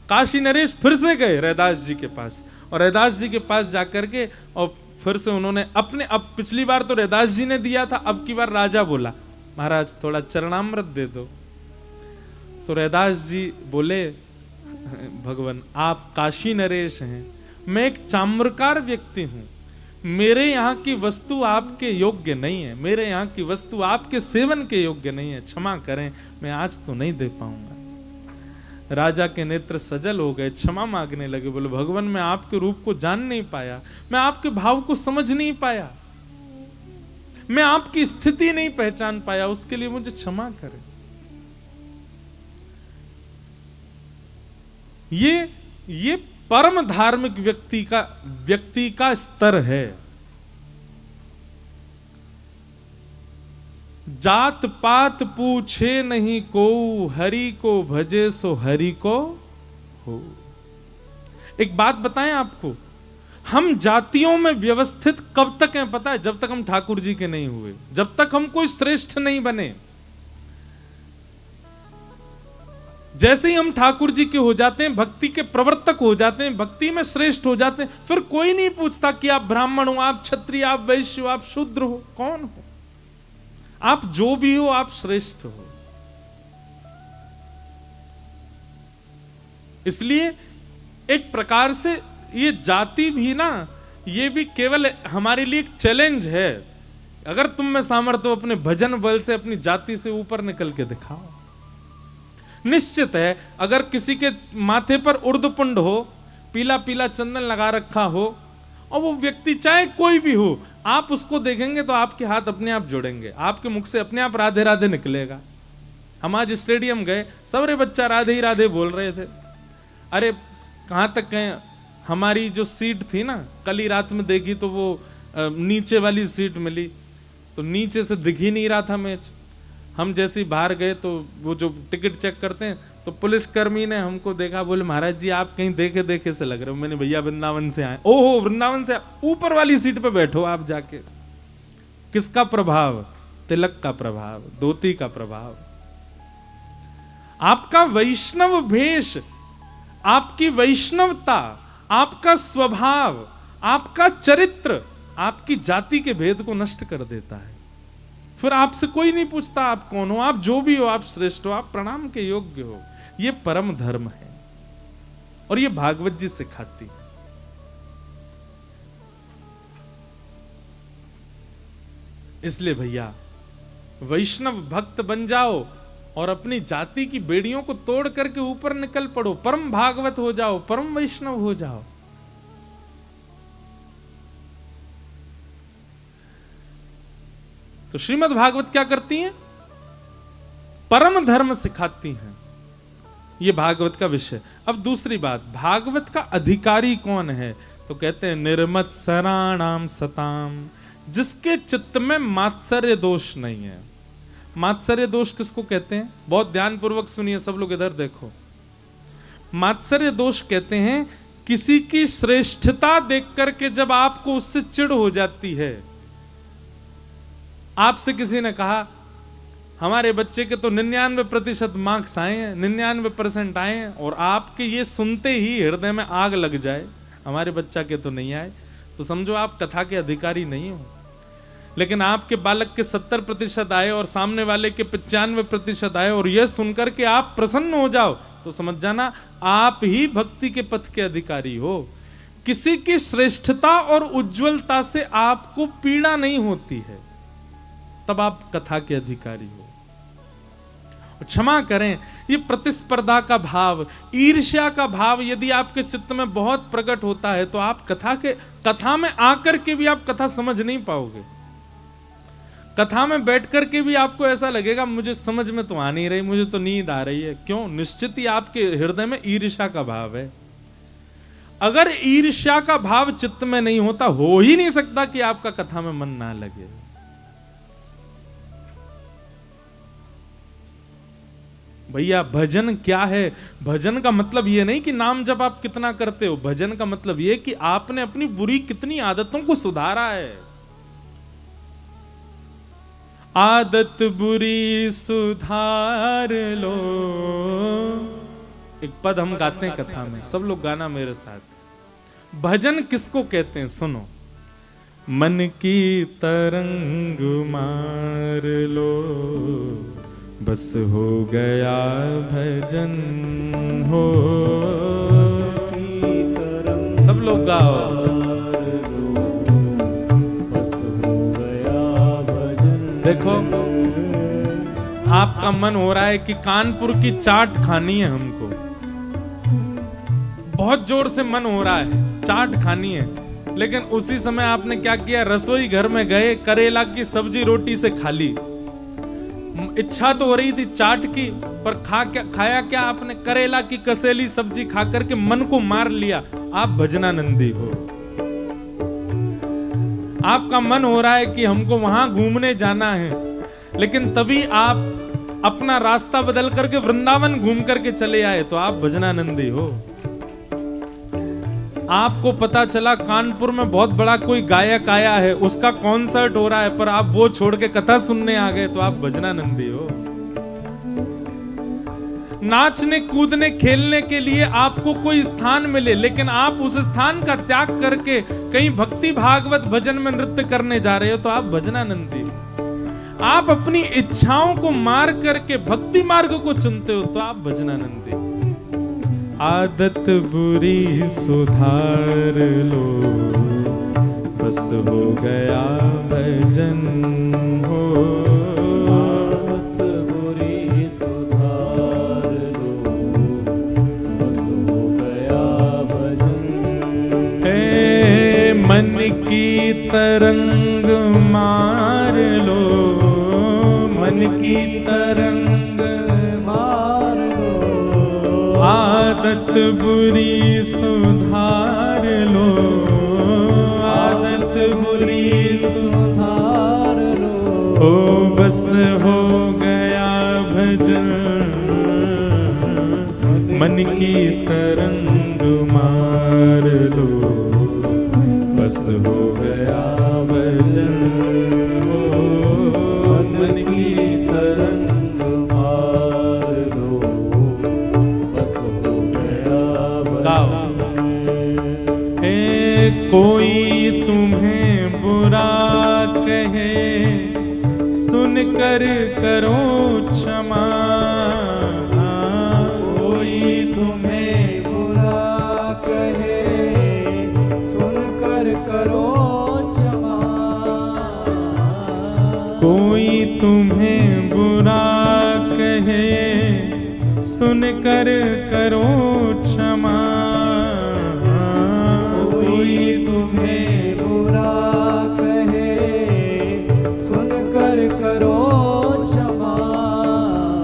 काशी नरेश फिर से गए रैदास जी के पास, और रैदास जी के पास जाकर के और फिर से उन्होंने अपने, अब पिछली बार तो रैदास जी ने दिया था, अब की बार राजा बोला महाराज थोड़ा चरणामृत दे दो। तो रैदास जी बोले भगवान आप काशी नरेश हैं, मैं एक चाम्रकार व्यक्ति हूं, मेरे यहाँ की वस्तु आपके योग्य नहीं है, मेरे यहाँ की वस्तु आपके सेवन के योग्य नहीं है, क्षमा करें मैं आज तो नहीं दे पाऊंगा। राजा के नेत्र सजल हो गए, क्षमा मांगने लगे, बोले भगवान मैं आपके रूप को जान नहीं पाया, मैं आपके भाव को समझ नहीं पाया, मैं आपकी स्थिति नहीं पहचान पाया, उसके लिए मुझे क्षमा करें। ये परम धार्मिक व्यक्ति का स्तर है। जात पात पूछे नहीं को, हरि को भजे सो हरि को हो। एक बात बताएं आपको, हम जातियों में व्यवस्थित कब तक हैं पता है? जब तक हम ठाकुर जी के नहीं हुए, जब तक हम कोई श्रेष्ठ नहीं बने। जैसे ही हम ठाकुर जी के हो जाते हैं, भक्ति के प्रवर्तक हो जाते हैं, भक्ति में श्रेष्ठ हो जाते हैं, फिर कोई नहीं पूछता कि आप ब्राह्मण हो, आप क्षत्रिय, आप वैश्य हो, आप शूद्र हो, कौन हो, आप जो भी हो आप श्रेष्ठ हो। इसलिए एक प्रकार से ये जाति भी ना, ये भी केवल हमारे लिए एक चैलेंज है। अगर तुम में सामर्थ्य हो, अपने भजन बल से अपनी जाति से ऊपर निकल के दिखाओ। निश्चित है अगर किसी के माथे पर उर्दपुंड हो, पीला पीला चंदन लगा रखा हो, और वो व्यक्ति चाहे कोई भी हो, आप उसको देखेंगे तो आपके हाथ अपने आप जुड़ेंगे, आपके मुख से अपने आप राधे राधे निकलेगा। हम आज स्टेडियम गए, सबरे बच्चा राधे ही राधे बोल रहे थे। अरे कहाँ तक गए, हमारी जो सीट थी ना, कल ही रात में देखी तो वो नीचे वाली सीट मिली, तो नीचे से दिख ही नहीं रहा था मैच। हम जैसे ही बाहर गए तो वो जो टिकट चेक करते हैं, तो पुलिसकर्मी ने हमको देखा, बोले महाराज जी आप कहीं देखे देखे से लग रहे हो। मैंने भैया वृंदावन से आए। ओहो वृंदावन से, ऊपर वाली सीट पे बैठो आप जाके। किसका प्रभाव? तिलक का प्रभाव, धोती का प्रभाव। आपका वैष्णव भेष, आपकी वैष्णवता, आपका स्वभाव, आपका चरित्र आपकी जाति के भेद को नष्ट कर देता है। फिर आपसे कोई नहीं पूछता आप कौन हो, आप जो भी हो आप श्रेष्ठ हो, आप प्रणाम के योग्य हो। ये परम धर्म है और ये भागवत जी सिखाती है। इसलिए भैया वैष्णव भक्त बन जाओ और अपनी जाति की बेड़ियों को तोड़ करके ऊपर निकल पड़ो, परम भागवत हो जाओ, परम वैष्णव हो जाओ। तो श्रीमद् भागवत क्या करती हैं? परम धर्म सिखाती हैं। यह भागवत का विषय। अब दूसरी बात, भागवत का अधिकारी कौन है? तो कहते हैं निर्मत्सराणाम सताम, जिसके चित्त में मात्सर्य दोष नहीं है। मात्सर्य दोष किसको कहते हैं? बहुत ध्यानपूर्वक सुनिए सब लोग, इधर देखो। मात्सर्य दोष कहते हैं किसी की श्रेष्ठता देख करके जब आपको उससे चिढ़ हो जाती है। आपसे किसी ने कहा हमारे बच्चे के तो 99% मार्क्स आए हैं, 99% आए हैं, और आपके ये सुनते ही हृदय में आग लग जाए हमारे बच्चा के तो नहीं आए, तो समझो आप कथा के अधिकारी नहीं हो। लेकिन आपके बालक के 70% आए और सामने वाले के 95% आए, और यह सुनकर के आप प्रसन्न हो जाओ, तो समझ जाना आप ही भक्ति के पथ के अधिकारी हो। किसी की श्रेष्ठता और उज्जवलता से आपको पीड़ा नहीं होती है, तब आप कथा के अधिकारी हो। क्षमा करें। ये प्रतिस्पर्धा का भाव, ईर्ष्या का भाव यदि आपके चित्त में बहुत प्रकट होता है तो आप कथा में आकर के भी आप कथा समझ नहीं पाओगे। कथा में बैठ कर के भी आपको ऐसा लगेगा मुझे समझ में तो आ नहीं रही, मुझे तो नींद आ रही है। क्यों? निश्चित ही आपके हृदय में ईर्ष्या का भाव है। अगर ईर्ष्या का भाव चित्त में नहीं होता, हो ही नहीं सकता कि आपका कथा में मन ना लगे। भैया भजन क्या है? भजन का मतलब यह नहीं कि नाम जब आप कितना करते हो, भजन का मतलब यह कि आपने अपनी बुरी कितनी आदतों को सुधारा है। आदत बुरी सुधार लो, एक पद हम गाते हैं कथा में, सब लोग गाना मेरे साथ। भजन किसको कहते हैं? सुनो। मन की तरंग मार लो, बस हो गया भजन हो। सब लोग गाओ। बस हो गया भजन। देखो आपका मन हो रहा है कि कानपुर की चाट खानी है हमको, बहुत जोर से मन हो रहा है, चाट खानी है। लेकिन उसी समय आपने क्या किया? रसोई घर में गए, करेला की सब्जी रोटी से खा ली। इच्छा तो हो रही थी चाट की, पर खाया क्या आपने? करेला की कसेली सब्जी खा करके मन को मार लिया। आप भजनानंदी हो। आपका मन हो रहा है कि हमको वहां घूमने जाना है, लेकिन तभी आप अपना रास्ता बदल करके वृंदावन घूम करके चले आए, तो आप भजनानंदी हो। आपको पता चला कानपुर में बहुत बड़ा कोई गायक आया है, उसका कॉन्सर्ट हो रहा है, पर आप वो छोड़ के कथा सुनने आ गए, तो आप भजनानंदी हो। नाचने कूदने खेलने के लिए आपको कोई स्थान मिले, लेकिन आप उस स्थान का त्याग करके कहीं भक्ति भागवत भजन में नृत्य करने जा रहे हो, तो आप भजनानंदी हो। आप अपनी इच्छाओं को मार करके भक्ति मार्ग को चुनते हो, तो आप भजनानंदी। आदत बुरी सुधार लो, बस हो गया भजन हो। आदत बुरी सुधार लो, बस हो गया भजन। हे मन की तरंग मार लो, मन की तरंग आदत बुरी सुधार लो, आदत बुरी सुधार लो। ओ बस हो गया भजन, मन की तरंग मार लो, बस हो गया भजन हो। मन की तरंग मार लो, बस हो गया भजन। हे कोई तुम्हें बुरा कहे, सुनकर करो क्षमा। कोई तुम्हें बुरा कहे, सुनकर करो क्षमा। कोई तुम्हें बुरा कहे, सुनकर करो क्षमा। कोई तुम्हें बुरा कहे, सुनकर करो क्षमा।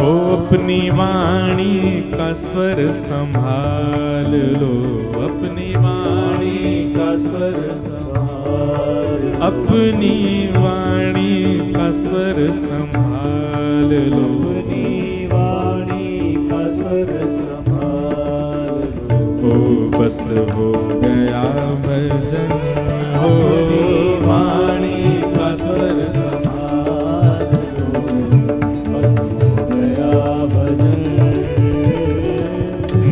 ओ अपनी वाणी का स्वर संभाल लो, अपनी वाणी का स्वर संभाल। अपनी वाणी का स्वर संभाल लो, अपनी वाणी का स्वर संभाल लो। ओ बस हो गया भजन हो, वाणी का स्वर संभाल लो, बस हो गया भजन।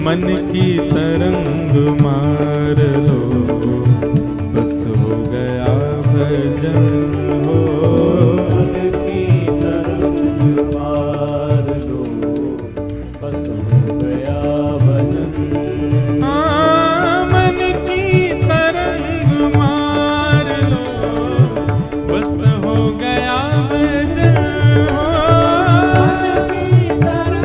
मन की तरंग मार लो, बस हो गया भजन हो। मन की तरंग मार लो, बस हो गया भजन। मन की तरंग मार लो, बस हो गया भजन हो। मन की तरंग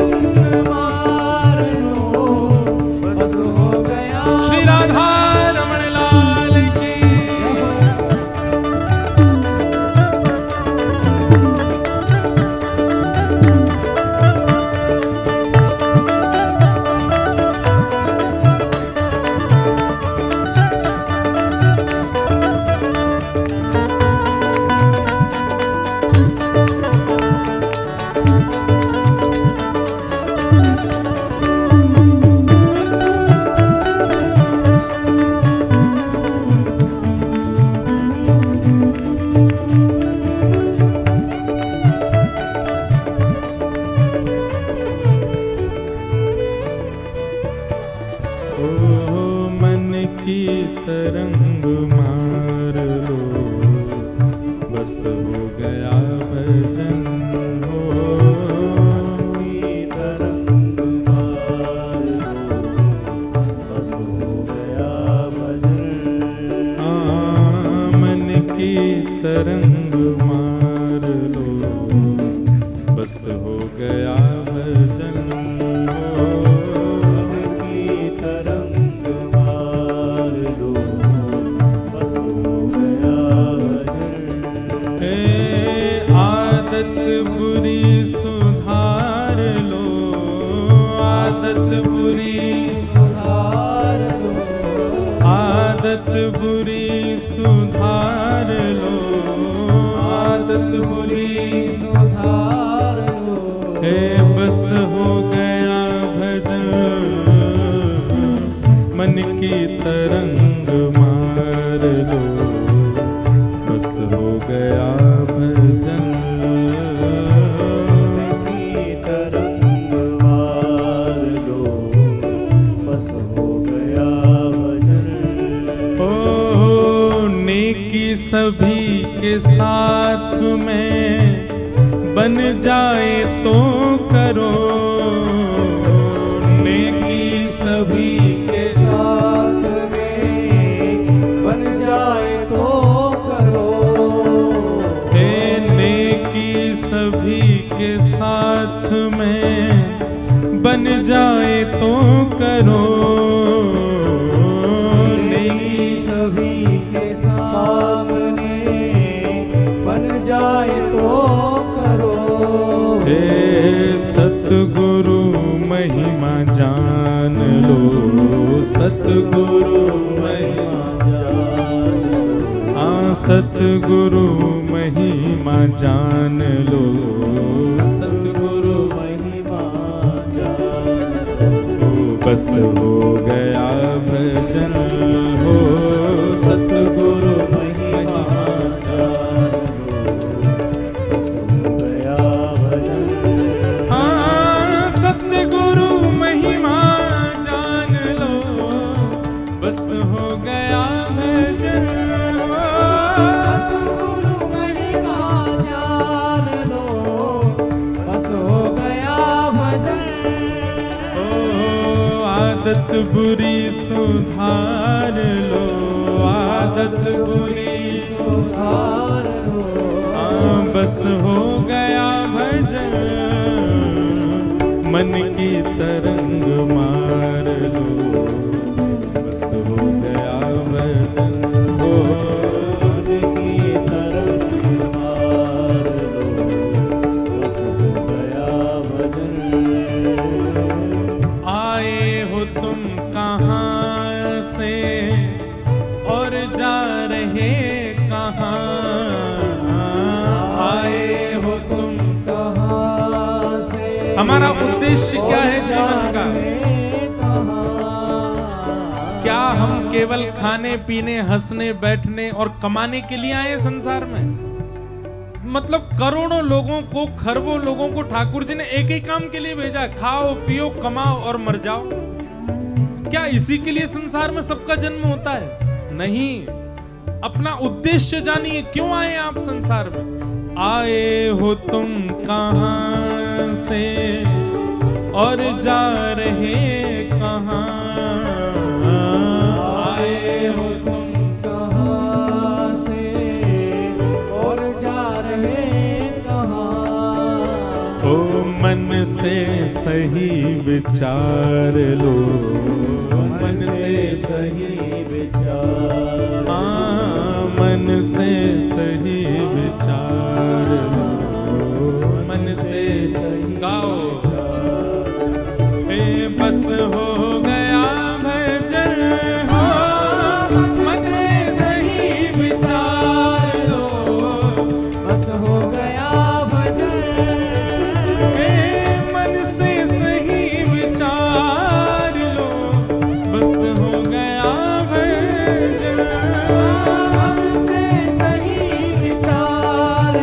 हो गया भजन हो। तरंग मार लो, बस हो गया भजन। मन की तरंग मार लो, बस हो गया भजन हो। मन की तरंग मार लो, बस हो गया भजन। आदत बुरी सुधार लो, आदत बुरी सुधार लो, आदत बुरी सुधार लो, आदत बुरी सुधार लो। बस हो गया भजन, मन की तरंग मार लो, बस हो गया भजन। की तरंग मार लो, बस हो गया भजन। ओ नेकी सभी के साथ में बन जाए तो करो, नेकी सभी के साथ में बन जाए तो करो। नेकी सभी के साथ में बन जाए तो करो, नेकी सभी के सामने बन जाए तो करो। सतगुरु महिमा जान लो, सतगुरु महिमा जान लो, सतगुरु महिमा जान लो, सतगुरु महिमा जान लो। बस हो गया भजन हो, सतगुरु महिमा जान लो, बस हो गया भजन। सतगुरु महिमा जान लो, बस हो गया भजन। सतगुरु महिमा जान लो, बस हो गया भजन। ओ आदत बुरी सुधार लो, आदत बुरी सुधार लो, बस हो गया भजन। मन की तरंग मार लो, बस हो गया भजन हो। मन की तरंग मार लो, बस हो गया भजन। आए हो तुम कहाँ से और जा रहे कहाँ, आए हो तुम कहाँ से, हमारा उद्देश्य क्या है जीवन का? क्या हम केवल खाने पीने हंसने बैठने और कमाने के लिए आए संसार में? मतलब करोड़ों लोगों को, खरबों लोगों को ठाकुर जी ने एक ही काम के लिए भेजा, खाओ पियो कमाओ और मर जाओ। क्या इसी के लिए संसार में सबका जन्म होता है? नहीं। अपना उद्देश्य जानिए, क्यों आए आप संसार में? आए हो तुम कहाँ से और जा रहे कहाँ, आए हो तुम कहाँ से और जा रहे कहाँ। ओ मन से सही विचार लो, मन से सही विचार, मन से सही विचार लो, मन से सही गाओ। बस हो गया भजन हो, मन से सही विचार लो, बस हो गया भजन। मन से सही विचार लो, बस हो गया भजन। मन से सही विचार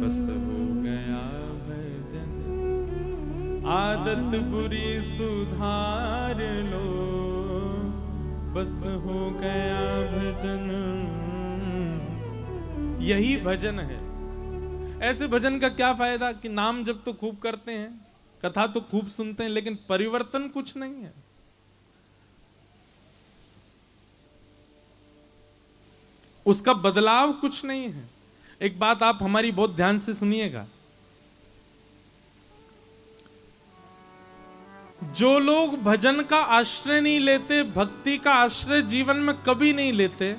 बस हो गया भजन, आदत बुरी सुधार लो, बस हो गया भजन। यही भजन है। ऐसे भजन का क्या फायदा कि नाम जब तो खूब करते हैं, कथा तो खूब सुनते हैं, लेकिन परिवर्तन कुछ नहीं है। उसका बदलाव कुछ नहीं है। एक बात आप हमारी बहुत ध्यान से सुनिएगा, जो लोग भजन का आश्रय नहीं लेते, भक्ति का आश्रय जीवन में कभी नहीं लेते,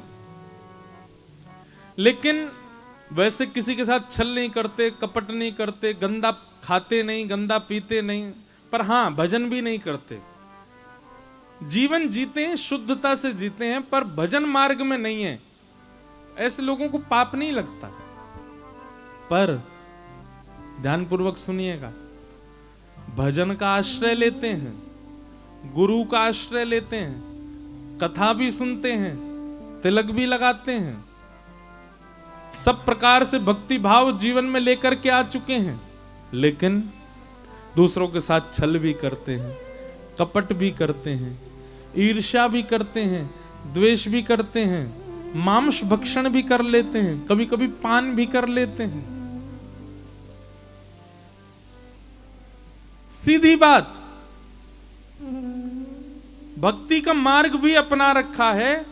लेकिन वैसे किसी के साथ छल नहीं करते, कपट नहीं करते, गंदा खाते नहीं, गंदा पीते नहीं, पर हां भजन भी नहीं करते, जीवन जीते हैं, शुद्धता से जीते हैं, पर भजन मार्ग में नहीं है, ऐसे लोगों को पाप नहीं लगता। पर ध्यानपूर्वक सुनिएगा, भजन का आश्रय लेते हैं, गुरु का आश्रय लेते हैं, कथा भी सुनते हैं, तिलक भी लगाते हैं, सब प्रकार से भक्ति भाव जीवन में लेकर के आ चुके हैं, लेकिन दूसरों के साथ छल भी करते हैं, कपट भी करते हैं, ईर्ष्या भी करते हैं, द्वेष भी करते हैं, मांस भक्षण भी कर लेते हैं, कभी कभी पान भी कर लेते हैं। सीधी बात, भक्ति का मार्ग भी अपना रखा है,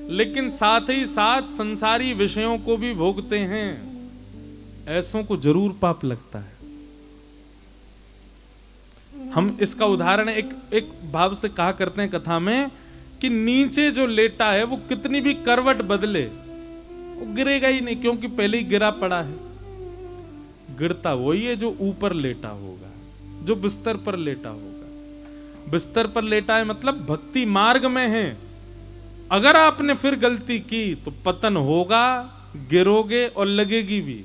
लेकिन साथ ही साथ संसारी विषयों को भी भोगते हैं, ऐसों को जरूर पाप लगता है। हम इसका उदाहरण एक भाव से कहा करते हैं कथा में कि नीचे जो लेटा है वो कितनी भी करवट बदले वो गिरेगा ही नहीं, क्योंकि पहले ही गिरा पड़ा है। गिरता वही है जो ऊपर लेटा होगा, जो बिस्तर पर लेटा होगा। बिस्तर पर लेटा है मतलब भक्ति मार्ग में है। अगर आपने फिर गलती की तो पतन होगा, गिरोगे और लगेगी भी,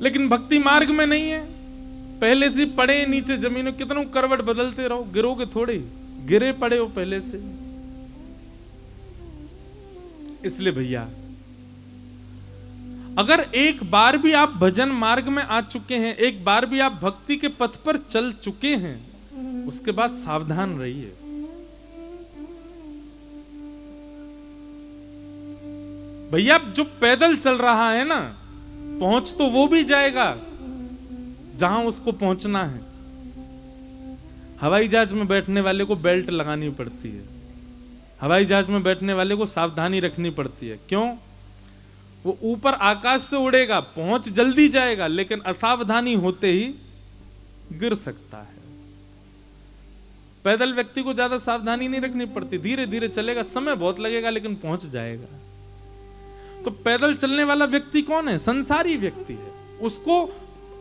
लेकिन भक्ति मार्ग में नहीं है, पहले से पड़े नीचे जमीन में, कितनों करवट बदलते रहो, गिरोगे थोड़े, गिरे पड़े हो पहले से। इसलिए भैया, अगर एक बार भी आप भजन मार्ग में आ चुके हैं, एक बार भी आप भक्ति के पथ पर चल चुके हैं, उसके बाद सावधान रहिए। भैया जो पैदल चल रहा है ना, पहुंच तो वो भी जाएगा जहां उसको पहुंचना है। हवाई जहाज में बैठने वाले को बेल्ट लगानी पड़ती है, हवाई जहाज में बैठने वाले को सावधानी रखनी पड़ती है। क्यों? वो ऊपर आकाश से उड़ेगा, पहुंच जल्दी जाएगा, लेकिन असावधानी होते ही गिर सकता है। पैदल व्यक्ति को ज्यादा सावधानी नहीं रखनी पड़ती, धीरे धीरे चलेगा, समय बहुत लगेगा लेकिन पहुंच जाएगा। तो पैदल चलने वाला व्यक्ति कौन है? संसारी व्यक्ति है। उसको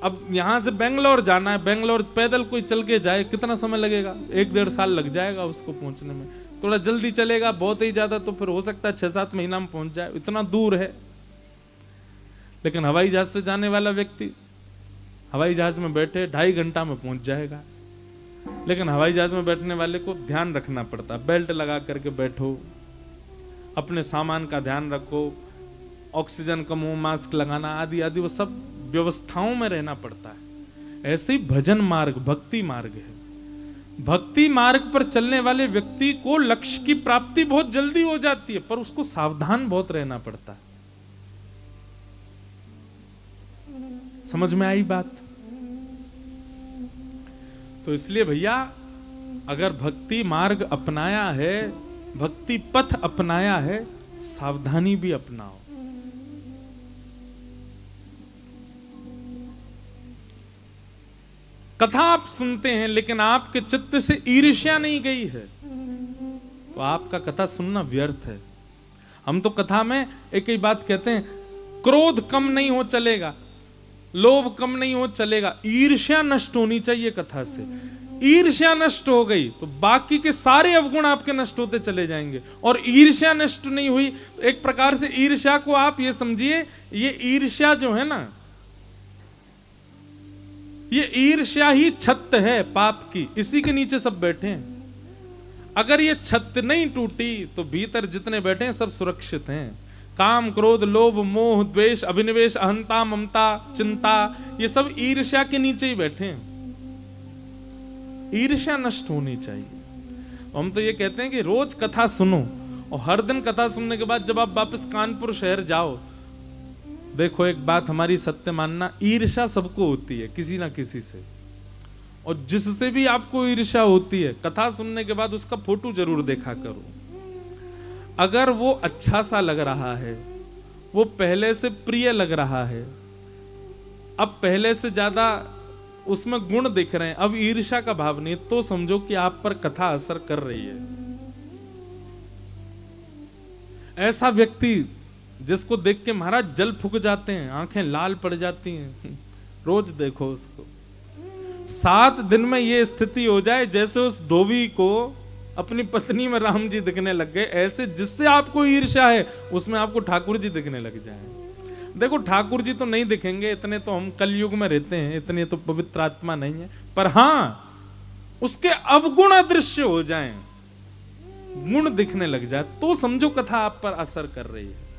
अब यहां से बेंगलोर जाना है, बेंगलोर पैदल कोई चल के जाए, कितना समय लगेगा? 1-1.5 साल लग जाएगा उसको पहुंचने में। थोड़ा जल्दी चलेगा, बहुत ही ज्यादा तो फिर हो सकता है 6-7 महीना में पहुंच जाए, इतना दूर है। लेकिन हवाई जहाज से जाने वाला व्यक्ति हवाई जहाज में बैठे 2.5 घंटा में पहुंच जाएगा। लेकिन हवाई जहाज में बैठने वाले को ध्यान रखना पड़ता है, बेल्ट लगा करके बैठो, अपने सामान का ध्यान रखो, ऑक्सीजन कम हो, मास्क लगाना आदि आदि, वो सब व्यवस्थाओं में रहना पड़ता है। ऐसे ही भजन मार्ग भक्ति मार्ग है। भक्ति मार्ग पर चलने वाले व्यक्ति को लक्ष्य की प्राप्ति बहुत जल्दी हो जाती है, पर उसको सावधान बहुत रहना पड़ता है। समझ में आई बात? तो इसलिए भैया, अगर भक्ति मार्ग अपनाया है, भक्ति पथ अपनाया है, सावधानी भी अपनाओ। कथा आप सुनते हैं लेकिन आपके चित्त से ईर्ष्या नहीं गई है, तो आपका कथा सुनना व्यर्थ है। हम तो कथा में एक ही बात कहते हैं, क्रोध कम नहीं हो चलेगा, लोभ कम नहीं हो चलेगा, ईर्ष्या नष्ट होनी चाहिए कथा से। ईर्ष्या नष्ट हो गई तो बाकी के सारे अवगुण आपके नष्ट होते चले जाएंगे। और ईर्ष्या नष्ट नहीं हुई तो एक प्रकार से ईर्ष्या को आप ये समझिए, ये ईर्ष्या जो है ना, ये ईर्ष्या ही छत है पाप की, इसी के नीचे सब बैठे हैं। अगर ये छत नहीं टूटी तो भीतर जितने बैठे हैं सब सुरक्षित हैं। काम, क्रोध, लोभ, मोह, द्वेष, अभिनिवेश, अहंता, ममता, चिंता, ये सब ईर्ष्या के नीचे ही बैठे हैं। ईर्ष्या नष्ट होनी चाहिए। हम तो ये कहते हैं कि रोज कथा सुनो, और हर दिन कथा सुनने के बाद जब आप वापस कानपुर शहर जाओ, देखो एक बात हमारी सत्य मानना, ईर्ष्या सबको होती है किसी ना किसी से, और जिससे भी आपको ईर्ष्या होती है, कथा सुनने के बाद उसका फोटो जरूर देखा करो। अगर वो अच्छा सा लग रहा है, वो पहले से प्रिय लग रहा है, अब पहले से ज्यादा उसमें गुण दिख रहे हैं, अब ईर्ष्या का भाव नहीं, तो समझो कि आप पर कथा असर कर रही है। ऐसा व्यक्ति जिसको देख के महाराज जल फूक जाते हैं, आंखें लाल पड़ जाती हैं, रोज देखो उसको। 7 दिन में ये स्थिति हो जाए जैसे उस धोबी को अपनी पत्नी में राम जी दिखने लग गए, ऐसे जिससे आपको ईर्ष्या है उसमें आपको ठाकुर जी दिखने लग जाए। देखो ठाकुर जी तो नहीं दिखेंगे, इतने तो हम कलयुग में रहते हैं, इतने तो पवित्र आत्मा नहीं है, पर हाँ उसके अवगुण अदृश्य हो जाएं, गुण दिखने लग जाए, तो समझो कथा आप पर असर कर रही है।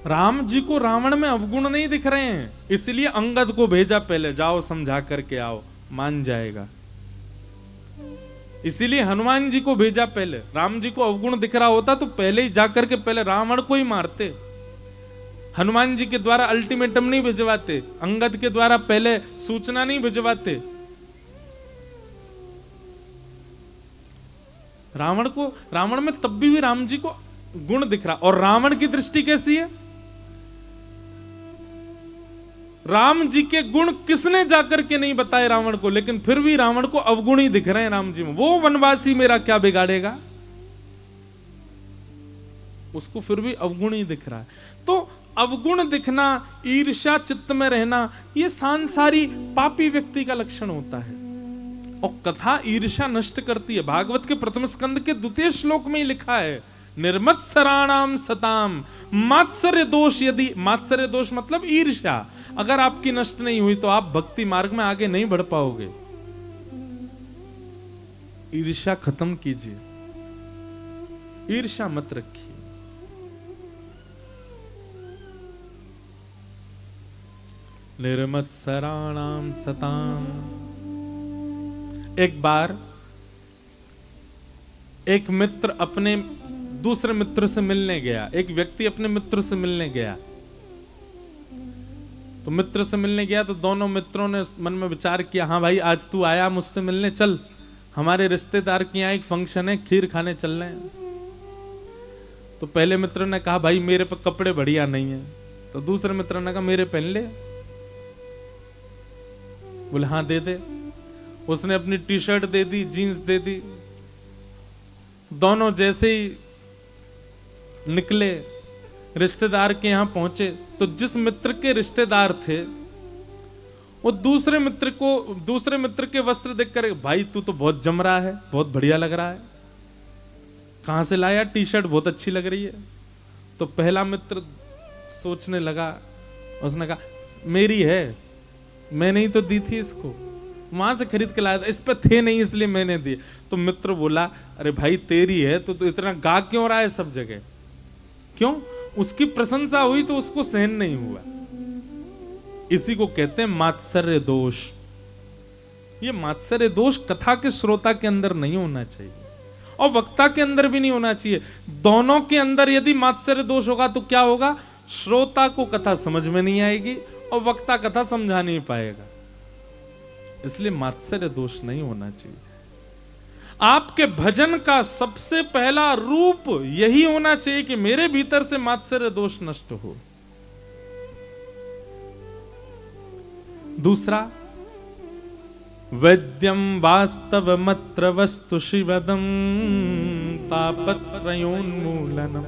राम जी को रावण में अवगुण नहीं दिख रहे हैं, इसलिए अंगद को भेजा, पहले जाओ समझा करके आओ, मान जाएगा। इसीलिए हनुमान जी को भेजा पहले। राम जी को अवगुण दिख रहा होता तो पहले ही जाकर के पहले रावण को ही मारते। हनुमान जी के द्वारा अल्टीमेटम नहीं भिजवाते, अंगद के द्वारा पहले सूचना नहीं भिजवाते। रावण में तब भी राम जी को गुण दिख रहा, और रावण की दृष्टि कैसी है? राम जी के गुण किसने जाकर के नहीं बताए रावण को, लेकिन फिर भी रावण को अवगुण ही दिख रहे हैं राम जी में। वो वनवासी मेरा क्या बिगाड़ेगा, उसको फिर भी अवगुण ही दिख रहा है। तो अवगुण दिखना, ईर्ष्या चित्त में रहना, ये सांसारी पापी व्यक्ति का लक्षण होता है, और कथा ईर्ष्या नष्ट करती है। भागवत के प्रथम स्कंद के 2 श्लोक में ही लिखा है, निर्मत्सराणाम सताम मात्सर्य दोष, यदि मात्सर्य दोष मतलब ईर्ष्या अगर आपकी नष्ट नहीं हुई तो आप भक्ति मार्ग में आगे नहीं बढ़ पाओगे। ईर्ष्या खत्म कीजिए, ईर्ष्या मत रखिए। निर्मत्सराणाम सताम। एक बार एक मित्र अपने दूसरे मित्र से मिलने गया, एक व्यक्ति अपने मित्र से मिलने गया। तो मित्र से मिलने गया तो दोनों मित्रों ने मन में विचार किया, हाँ भाई आज तू आया मुझसे मिलने, चल हमारे रिश्तेदार के यहाँ एक फंक्शन है, खीर खाने चल रहे हैं। तो पहले मित्र ने कहा भाई मेरे पे कपड़े बढ़िया नहीं है, तो दूसरे मित्र ने कहा मेरे पहन ले। बोले हाँ दे दे। उसने अपनी टी शर्ट दे दी, जीन्स दे दी। दोनों जैसे ही निकले, रिश्तेदार के यहां पहुंचे, तो जिस मित्र के रिश्तेदार थे वो दूसरे मित्र के वस्त्र देखकर, भाई तू तो बहुत जम रहा है, बहुत बढ़िया लग रहा है, कहां से लाया, टी शर्ट बहुत अच्छी लग रही है। तो पहला मित्र सोचने लगा, उसने कहा मेरी है, मैंने ही तो दी थी इसको, वहां से खरीद के लाया था, इस पे थे नहीं इसलिए मैंने दी। तो मित्र बोला अरे भाई तेरी है तो इतना गा क्यों रहा है सब जगह, क्यों? उसकी प्रशंसा हुई तो उसको सहन नहीं हुआ। इसी को कहते हैं मात्सर्य दोष। ये मात्सर्य दोष कथा के श्रोता के अंदर नहीं होना चाहिए, और वक्ता के अंदर भी नहीं होना चाहिए। दोनों के अंदर यदि मात्सर्य दोष होगा तो क्या होगा? श्रोता को कथा समझ में नहीं आएगी और वक्ता कथा समझा नहीं पाएगा। इसलिए मात्सर्य दोष नहीं होना चाहिए। आपके भजन का सबसे पहला रूप यही होना चाहिए कि मेरे भीतर से मात्सर्य दोष नष्ट हो। दूसरा, वैद्यम वास्तव मत्र वस्तु शिवदम तापत्रयोन्मूलनम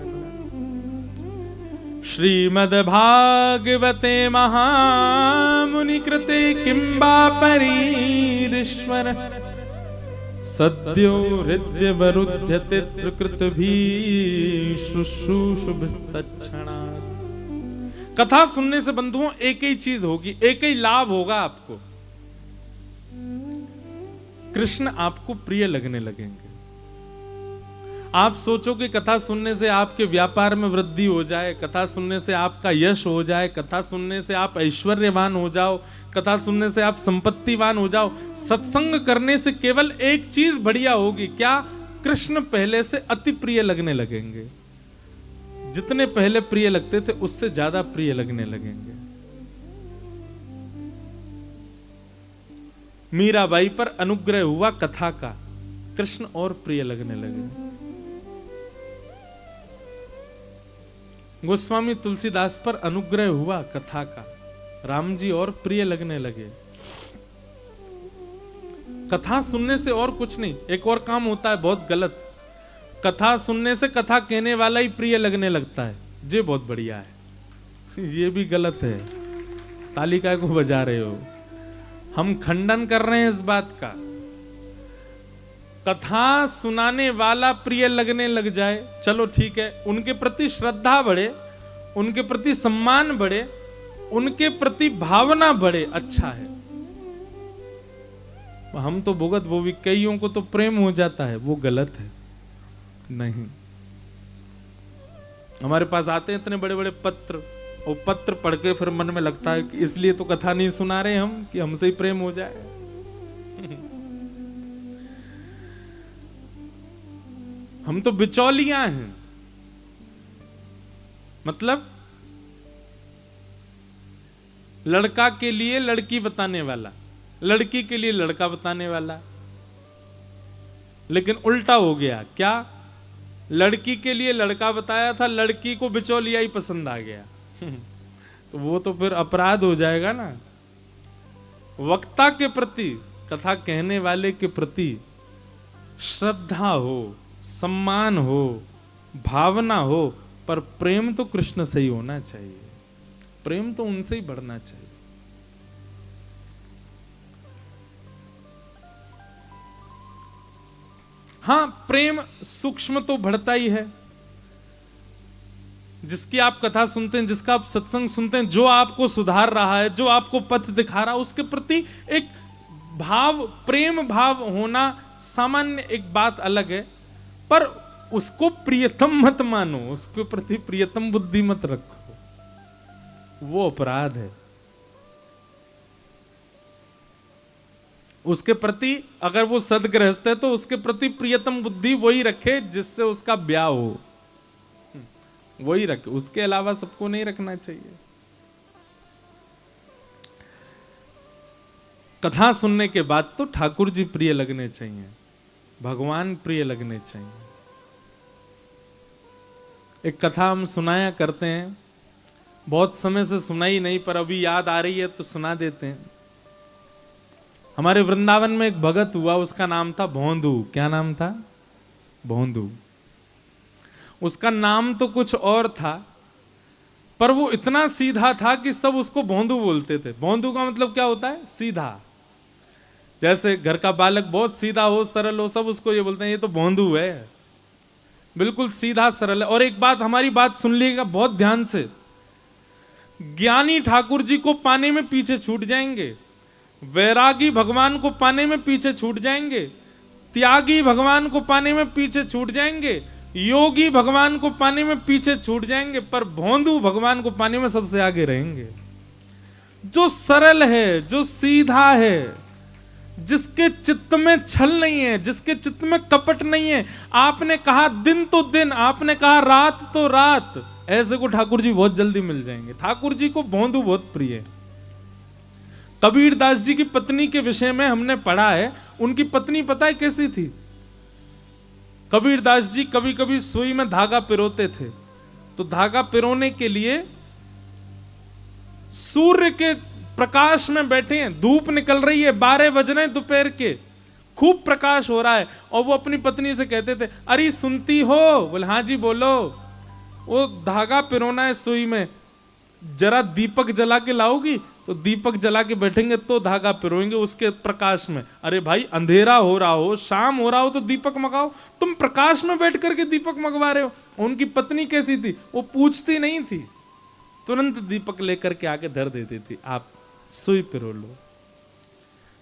श्रीमद्भागवते महामुनि कृते किंबा परीरीश्वर सद्यो हृदय वरुध्यते त्रिकृत भी शुश्रूषुभिस्तच्छणात्। कथा सुनने से बंधुओं एक ही चीज होगी, एक ही लाभ होगा आपको, कृष्ण आपको प्रिय लगने लगेंगे। आप सोचो कि कथा सुनने से आपके व्यापार में वृद्धि हो जाए, कथा सुनने से आपका यश हो जाए, कथा सुनने से आप ऐश्वर्यवान हो जाओ, कथा सुनने से आप संपत्तिवान हो जाओ। सत्संग करने से केवल एक चीज बढ़िया होगी, क्या? कृष्ण पहले से अति प्रिय लगने लगेंगे। जितने पहले प्रिय लगते थे उससे ज्यादा प्रिय लगने लगेंगे। मीराबाई पर अनुग्रह हुआ कथा का, कृष्ण और प्रिय लगने लगे। गोस्वामी तुलसीदास पर अनुग्रह हुआ कथा का, राम जी और प्रिय लगने लगे। कथा सुनने से और कुछ नहीं, एक और काम होता है बहुत गलत। कथा सुनने से कथा कहने वाला ही प्रिय लगने लगता है, ये बहुत बढ़िया है। ये भी गलत है, तालिका को बजा रहे हो। हम खंडन कर रहे हैं इस बात का। कथा सुनाने वाला प्रिय लगने लग जाए, चलो ठीक है, उनके प्रति श्रद्धा बढ़े, उनके प्रति सम्मान बढ़े, उनके प्रति भावना बढ़े, अच्छा है। हम तो भुगत वो भी, कईयों को तो प्रेम हो जाता है, वो गलत है। नहीं, हमारे पास आते हैं इतने बड़े बड़े पत्र, वो पत्र पढ़ के फिर मन में लगता है कि इसलिए तो कथा नहीं सुना रहे हम कि हमसे ही प्रेम हो जाए। हम तो बिचौलियां हैं, मतलब लड़का के लिए लड़की बताने वाला, लड़की के लिए लड़का बताने वाला। लेकिन उल्टा हो गया, क्या? लड़की के लिए लड़का बताया था, लड़की को बिचौलिया ही पसंद आ गया। तो वो तो फिर अपराध हो जाएगा ना। वक्ता के प्रति, कथा कहने वाले के प्रति श्रद्धा हो, सम्मान हो, भावना हो, पर प्रेम तो कृष्ण से ही होना चाहिए। प्रेम तो उनसे ही बढ़ना चाहिए। हां, प्रेम सूक्ष्म तो बढ़ता ही है। जिसकी आप कथा सुनते हैं, जिसका आप सत्संग सुनते हैं, जो आपको सुधार रहा है, जो आपको पथ दिखा रहा है, उसके प्रति एक भाव, प्रेम भाव होना सामान्य एक बात अलग है। पर उसको प्रियतम मत मानो, उसके प्रति प्रियतम बुद्धि मत रखो, वो अपराध है। उसके प्रति अगर वो सदगृहस्थ है तो उसके प्रति प्रियतम बुद्धि वही रखे जिससे उसका ब्याह हो, वही रखे, उसके अलावा सबको नहीं रखना चाहिए। कथा सुनने के बाद तो ठाकुर जी प्रिय लगने चाहिए, भगवान प्रिय लगने चाहिए। एक कथा हम सुनाया करते हैं, बहुत समय से सुनाई नहीं, पर अभी याद आ रही है तो सुना देते हैं। हमारे वृंदावन में एक भगत हुआ, उसका नाम था भोंदू। क्या नाम था? भोंदू। उसका नाम तो कुछ और था, पर वो इतना सीधा था कि सब उसको भोंदू बोलते थे। भोंदू का मतलब क्या होता है? सीधा। जैसे घर का बालक बहुत सीधा हो, सरल हो, सब उसको ये बोलते हैं ये तो भोंदू है, बिल्कुल सीधा सरल है। और एक बात, हमारी बात सुन लीजिएगा बहुत ध्यान से, ज्ञानी ठाकुर जी को पाने में पीछे छूट जाएंगे, वैरागी भगवान को पाने में पीछे छूट जाएंगे, त्यागी भगवान को पाने में पीछे छूट जाएंगे, योगी भगवान को पाने में पीछे छूट जाएंगे, पर भोंदू भगवान को पाने में सबसे आगे रहेंगे। जो सरल है, जो सीधा है, जिसके चित्त में छल नहीं है, जिसके चित्त में कपट नहीं है, आपने कहा दिन तो दिन, आपने कहा रात तो रात, ऐसे को ठाकुर जी बहुत जल्दी मिल जाएंगे। ठाकुर जी को भोंदू बहुत प्रिय है। कबीर दास जी की पत्नी के विषय में हमने पढ़ा है, उनकी पत्नी पता है कैसी थी? कबीर दास जी कभी कभी सुई में धागा पिरोते थे, तो धागा पिरोने के लिए सूर्य के प्रकाश में बैठे हैं, धूप निकल रही है, 12 बज रहे हैं दोपहर के, खूब प्रकाश हो रहा है, और वो अपनी पत्नी से कहते थे, अरे सुनती हो? बोले हाँ जी बोलो। वो धागा पिरोना है सुई में, जरा दीपक जला के लाओगी? तो दीपक जला के बैठेंगे तो धागा पिरोएंगे उसके प्रकाश में। अरे भाई अंधेरा हो रहा हो, शाम हो रहा हो तो दीपक मंगाओ, तुम प्रकाश में बैठ करके दीपक मंगवा रहे हो। उनकी पत्नी कैसी थी? वो पूछती नहीं थी, तुरंत दीपक लेकर के आके धर देती थी, आप सुई पिरो लो।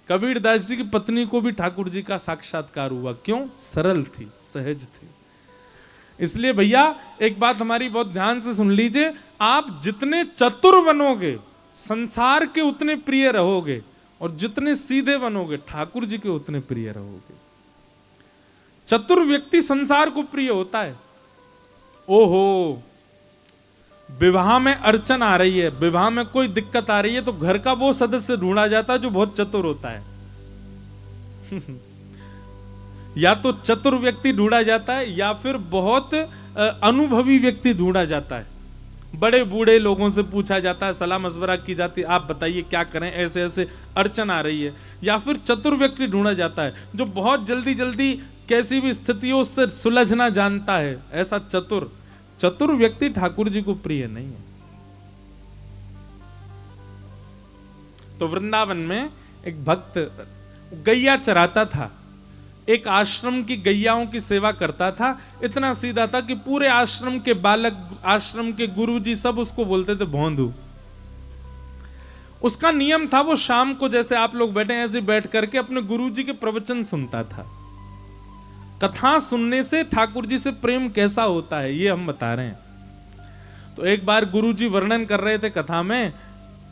कबीर दास जी की पत्नी को भी ठाकुर जी का साक्षात्कार हुआ। क्यों? सरल थी, सहज थी। इसलिए भैया एक बात हमारी बहुत ध्यान से सुन लीजिए, आप जितने चतुर बनोगे संसार के उतने प्रिय रहोगे, और जितने सीधे बनोगे ठाकुर जी के उतने प्रिय रहोगे। चतुर व्यक्ति संसार को प्रिय होता है। ओहो, विवाह में अड़चन आ रही है, विवाह में कोई दिक्कत आ रही है, तो घर का वो सदस्य ढूंढा जाता है जो बहुत चतुर होता है। या तो चतुर व्यक्ति ढूंढा जाता है या फिर बहुत अनुभवी व्यक्ति ढूंढा जाता है। बड़े बूढ़े लोगों से पूछा जाता है, सलाह मशवरा की जाती है, आप बताइए क्या करें, ऐसे ऐसे अड़चन आ रही है। या फिर चतुर व्यक्ति ढूंढा जाता है जो बहुत जल्दी जल्दी कैसी भी स्थिति हो उससे सुलझना जानता है। ऐसा चतुर व्यक्ति ठाकुर जी को प्रिय नहीं है। तो वृंदावन में एक भक्त गैया चराता था, एक आश्रम की गैयाओं की सेवा करता था। इतना सीधा था कि पूरे आश्रम के बालक, आश्रम के गुरुजी सब उसको बोलते थे भोंदू। उसका नियम था, वो शाम को जैसे आप लोग बैठे ऐसे बैठ करके अपने गुरुजी के प्रवचन सुनता था। कथा सुनने से ठाकुर जी से प्रेम कैसा होता है ये हम बता रहे हैं। तो एक बार गुरुजी वर्णन कर रहे थे कथा में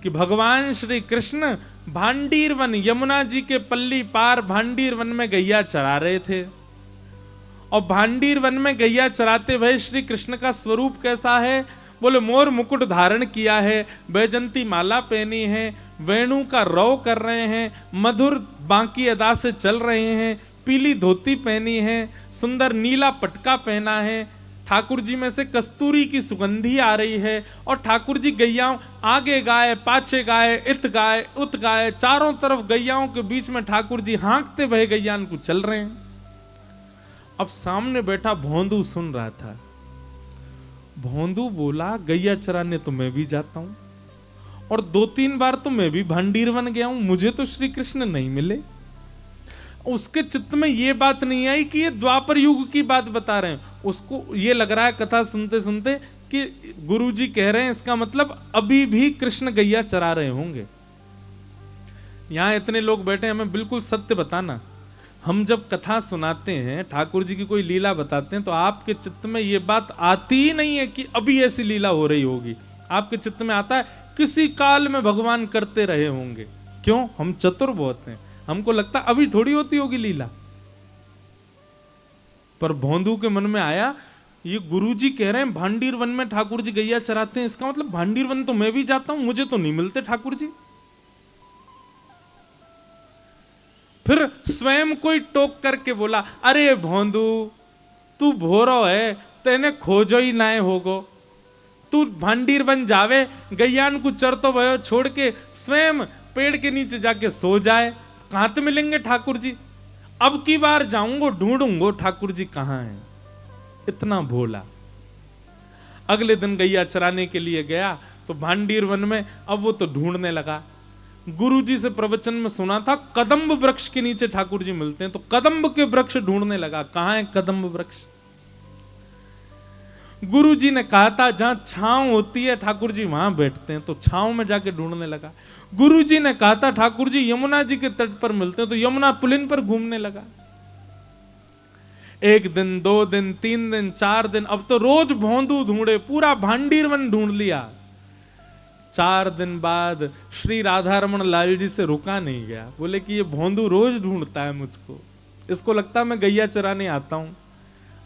कि भगवान श्री कृष्ण भांडीर वन, यमुना जी के पल्ली पार भांडीर वन में गैया चरा रहे थे। और भांडीर वन में गैया चराते हुए श्री कृष्ण का स्वरूप कैसा है? बोले मोर मुकुट धारण किया है, बैजंती माला पहनी है, वेणु का रौ कर रहे हैं, मधुर बांकी अदा से चल रहे हैं, पीली धोती पहनी है, सुंदर नीला पटका पहना है, ठाकुर जी में से कस्तूरी की सुगंधी आ रही है। और ठाकुर जी गैयाओं आगे गाय, पाछे गाय, इत गाय, उत गाय, चारों तरफ गैयाओं के बीच में ठाकुर जी हाँकते भय गैयान को चल रहे हैं। अब सामने बैठा भोंदू सुन रहा था। भोंदू बोला, गैया चराने तो मैं भी जाता हूं, और 2-3 बार तो मैं भी भांडीर वन गया हूं, मुझे तो श्री कृष्ण नहीं मिले। उसके चित्त में ये बात नहीं आई कि ये द्वापर युग की बात बता रहे हैं। उसको ये लग रहा है कथा सुनते सुनते कि गुरुजी कह रहे हैं, इसका मतलब अभी भी कृष्ण गैया चरा रहे होंगे। यहां इतने लोग बैठे, हमें बिल्कुल सत्य बताना। हम जब कथा सुनाते हैं, ठाकुर जी की कोई लीला बताते हैं, तो आपके चित्त में ये बात आती ही नहीं है कि अभी ऐसी लीला हो रही होगी। आपके चित्त में आता है किसी काल में भगवान करते रहे होंगे। क्यों? हम चतुर बहुत हैं, हमको लगता अभी थोड़ी होती होगी लीला। पर भोंदू के मन में आया, ये गुरुजी कह रहे हैं भांडीर वन में ठाकुर जी गैया चराते हैं, इसका मतलब भांडीर वन तो मैं भी जाता हूं, मुझे तो नहीं मिलते ठाकुर जी। फिर स्वयं कोई टोक करके बोला, अरे भोंदू तू भोरो है, तेने खोजो ही नाए होगो, तू भांडीर वन जावे, गैयान को चरतो भयो छोड़ के स्वयं पेड़ के नीचे जाके सो जाए, कहां तो मिलेंगे ठाकुर जी। अब की बार जाऊंगो, ढूंढूंगो ठाकुर जी कहां हैं। इतना भोला। अगले दिन गैया चराने के लिए गया तो भांडीर वन में अब वो तो ढूंढने लगा। गुरुजी से प्रवचन में सुना था कदम्ब वृक्ष के नीचे ठाकुर जी मिलते हैं, तो कदम्ब के वृक्ष ढूंढने लगा, कहां है कदम्ब वृक्ष। गुरुजी ने कहा था जहां छांव होती है ठाकुर जी वहां बैठते हैं, तो छांव में जाके ढूंढने लगा। गुरुजी ने कहा था ठाकुर जी यमुना जी के तट पर मिलते हैं, तो यमुना पुलिन पर घूमने लगा। 1 दिन, 2 दिन, 3 दिन, 4 दिन, अब तो रोज भोंदू ढूंढे, पूरा भांडीर वन ढूंढ लिया। 4 दिन बाद श्री राधा रमन लाल जी से रुका नहीं गया, बोले कि ये भोंदू रोज ढूंढता है मुझको, इसको लगता है मैं गैया चराने आता हूं,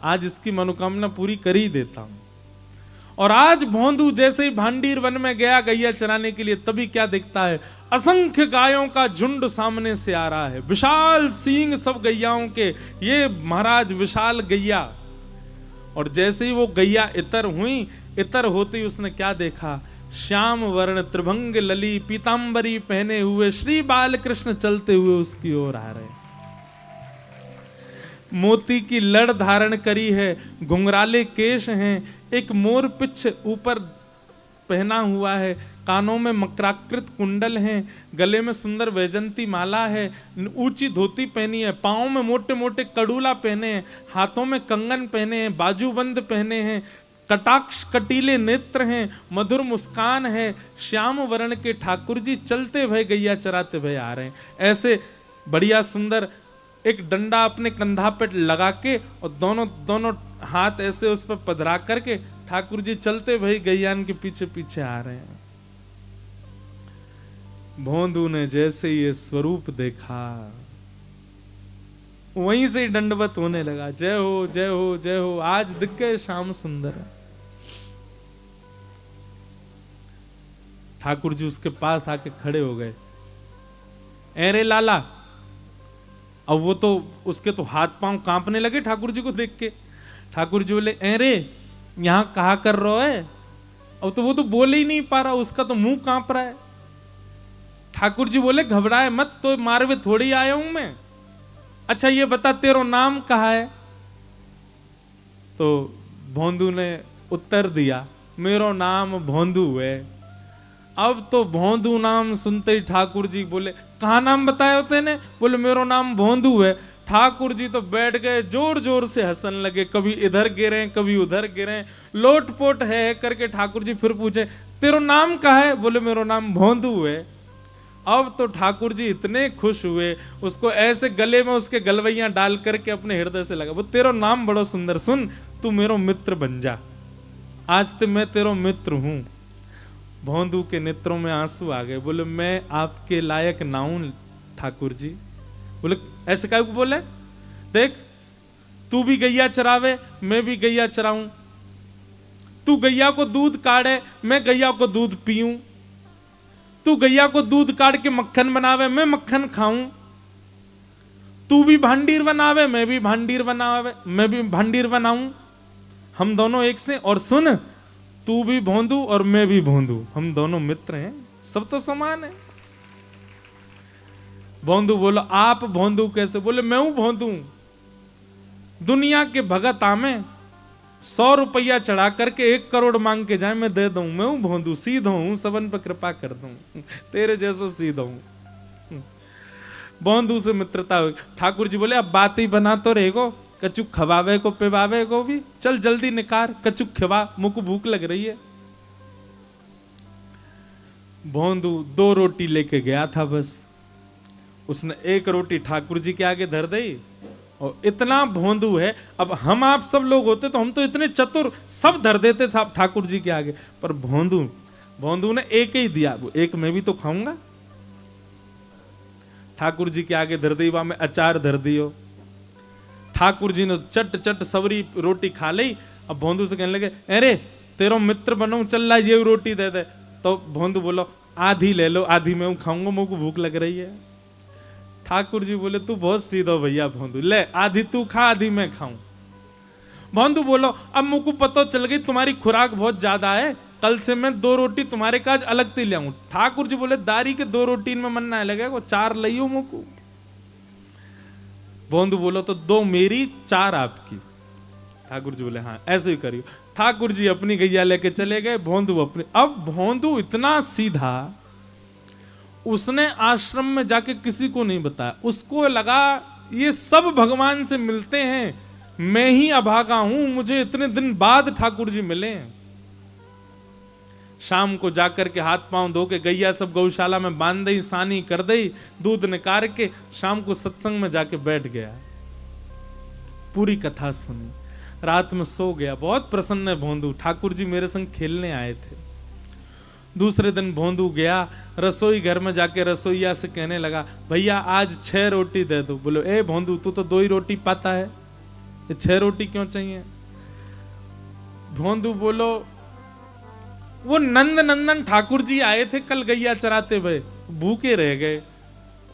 आज इसकी मनोकामना पूरी कर ही देता हूं। और आज भोंदू जैसे ही भांडीर वन में गया गैया चराने के लिए, तभी क्या दिखता है, असंख्य गायों का झुंड सामने से आ रहा है, विशाल सींग सब गैयाओं के, ये महाराज विशाल गैया। और जैसे ही वो गैया इतर हुई, इतर होते ही उसने क्या देखा, श्याम वर्ण त्रिभंग लली पीतांबरी पहने हुए श्री बाल कृष्ण चलते हुए उसकी ओर आ रहे। मोती की लड़ धारण करी है, घुंघराले केश हैं, एक मोर पिछ ऊपर पहना हुआ है, कानों में मकराकृत कुंडल हैं, गले में सुंदर वैजंती माला है, ऊंची धोती पहनी है, पांव में मोटे मोटे कड़ूला पहने हैं, हाथों में कंगन पहने हैं, बाजूबंद पहने हैं, कटाक्ष कटीले नेत्र हैं, मधुर मुस्कान है, श्याम वर्ण के ठाकुर जी चलते भय गैया चराते भय आ रहे हैं। ऐसे बढ़िया सुंदर एक डंडा अपने कंधा पे लगा के और दोनों दोनों हाथ ऐसे उस पर पधरा करके ठाकुर जी चलते भाई गैयान के पीछे पीछे आ रहे हैं। भोंदू ने जैसे ये स्वरूप देखा वहीं से ही दंडवत होने लगा, जय हो जय हो जय हो, आज दिख गए श्याम सुंदर। ठाकुर जी उसके पास आके खड़े हो गए, अरे लाला। अब वो तो उसके तो हाथ पांव कांपने लगे ठाकुर जी को देख के। ठाकुर जी बोले, अरे यहां कहा कर रहा है? अब तो वो तो बोले ही नहीं पा रहा, उसका तो मुंह कांप रहा है। ठाकुर जी बोले, घबराए मत, तो मारवे थोड़ी आया हूं मैं। अच्छा ये बता तेरा नाम कहा है? तो भोंदू ने उत्तर दिया, मेरा नाम भोंदू है। अब तो भोंदू नाम सुनते ही ठाकुर जी बोले, कहा नाम बताया तेने? बोले मेरा नाम भोंदू है। ठाकुर जी तो बैठ गए, जोर जोर से हंसने लगे, कभी इधर गिरे कभी उधर गिरे, लोटपोट है करके। ठाकुर जी फिर पूछे, तेरा नाम कहा है? बोले मेरा नाम भोंदू है। अब तो ठाकुर जी इतने खुश हुए, उसको ऐसे गले में उसके गलवैयां डाल करके अपने हृदय से लगा, वो तेरा नाम बड़ा सुंदर, सुन तू मेरो मित्र बन जा, आज तो मैं तेरा मित्र हूं। भोंदू के नेत्रों में आंसू आ गए, बोले मैं आपके लायक ना हूं ठाकुर जी। बोले ऐसे काय को बोले? देख तू भी गैया चरावे, मैं भी गैया चराऊं, तू गैया को दूध काढ़े, मैं गैया को दूध पीऊं, तू गैया को दूध काट के मक्खन बनावे, मैं मक्खन खाऊं, तू भी भांडीर बनावे, मैं भी भांडीर बनावे, मैं भी भांडीर बनाऊं, हम दोनों एक से। और सुन, तू भी भोंदू और मैं भी भोंदू, हम दोनों मित्र हैं, सब तो समान है। भोंदू बोलो, आप भोंदू कैसे? बोले मैं हूं भोंदू, दुनिया के भगत आमे 100 रुपया चढ़ा करके 1 करोड़ मांग के जाए मैं दे दूं, मैं हूं भोंदू, सीधा हूं, सबन पर कृपा कर दूं, तेरे जैसो सीधा हूं। भोंदू से मित्रता हुई। ठाकुर जी बोले अब बात ही बना तो रहेगो, कचुक खवावे को पिवावे को भी, चल जल्दी निकार, कचुक खवा, मुझको भूख लग रही है। भोंदू 2 रोटी लेके गया था बस, उसने 1 रोटी ठाकुर जी के आगे धर दी। और इतना भोंदू है, अब हम आप सब लोग होते तो हम तो इतने चतुर, सब धर देते साहब ठाकुर जी के आगे, पर भोंदू ने 1 ही दिया, वो 1 मैं भी तो खाऊंगा। ठाकुर जी के आगे धर दी, वहां में अचार धर दियो। ठाकुर जी ने चट चट सबरी रोटी खा ली। अब भोंदू से कहने लगे, अरे तेरा मित्र बनूं, चल ला ये रोटी दे दे। तो भोंदू बोलो, आधी ले लो, आधी मैं खाऊंगा, मुझको भूख लग रही है। ठाकुर जी बोले, तू बहुत सीधा भैया भोंदू, ले आधी तू खा, आधी मैं खाऊं। भोंदू बोलो, अब मुझको पता चल गई तुम्हारी खुराक बहुत ज्यादा है, कल से मैं 2 रोटी तुम्हारे काज अलग से ले आऊं। ठाकुर जी बोले, दारी के 2 रोटी में मन ना लगेगा, 4 लियो मुझको। भोंदू बोलो, तो 2 मेरी 4 आपकी। ठाकुर जी बोले, हाँ ऐसे ही करियो। ठाकुर जी अपनी गैया लेके चले गए, भोंदू अपनी। अब भोंदू इतना सीधा, उसने आश्रम में जाके किसी को नहीं बताया, उसको लगा ये सब भगवान से मिलते हैं, मैं ही अभागा हूं, मुझे इतने दिन बाद ठाकुर जी मिले हैं। शाम को जाकर के हाथ पांव धो के गैया सब गौशाला में बांध दी, सानी कर दी, दूध निकाल के शाम को सत्संग में जाके बैठ गया, पूरी कथा सुनी, रात में सो गया। बहुत प्रसन्न है भोंदू, ठाकुर जी मेरे संग खेलने आए थे। दूसरे दिन भोंदू गया रसोई घर में, जाके रसोईया से कहने लगा, भैया आज 6 रोटी दे दो। बोलो, ए भोंदू तू तो 2 ही रोटी पाता है, ये 6 रोटी क्यों चाहिए? भोंदू बोलो, वो नंद नंदन ठाकुर जी आए थे कल गैया चराते हुए, भूखे रह गए,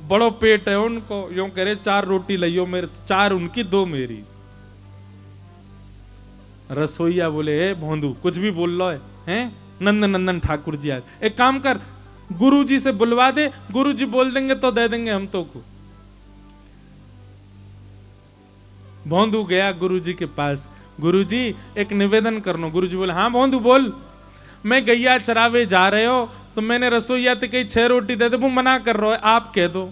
बड़ो पेट है उनको, यूं करे 4 रोटी लियो, मेरे 4 उनकी 2 मेरी। रसोईया बोले, ए भोंदू कुछ भी बोल लो है, नंद नंदन ठाकुर जी आए, एक काम कर गुरु जी से बुलवा दे, गुरु जी बोल देंगे तो दे देंगे हम तो को। भोंदू गया गुरु जी के पास, गुरु जी एक निवेदन करनो। गुरु जी बोले, हाँ भोंदू बोल। मैं गैया चरावे जा रहे हो तो मैंने रसोईया से कही 6 रोटी दे दे, वो मना कर रहा है, आप कह दो।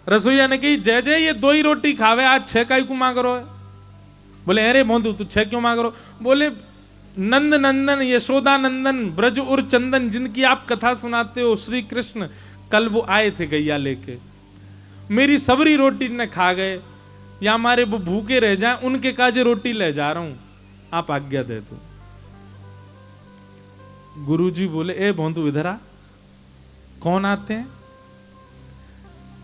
रसोईया ने कही, जय जय ये 2 ही रोटी खावे, आज 6 का ही को मांग रहे हो? बोले, अरे भोंदू तू 6 क्यों मांग रहे हो? बोले, नंद नंदन यशोदा नंदन ब्रज उर चंदन जिनकी आप कथा सुनाते हो, श्री कृष्ण, कल वो आए थे गैया लेके, मेरी सबरी रोटी ने खा गए, या हमारे वो भूखे रह जाएं, उनके काजे रोटी ले जा रहा हूं, आप आज्ञा दे दो। गुरुजी बोले, ए भोंदू इधर आ। कौन आते हैं?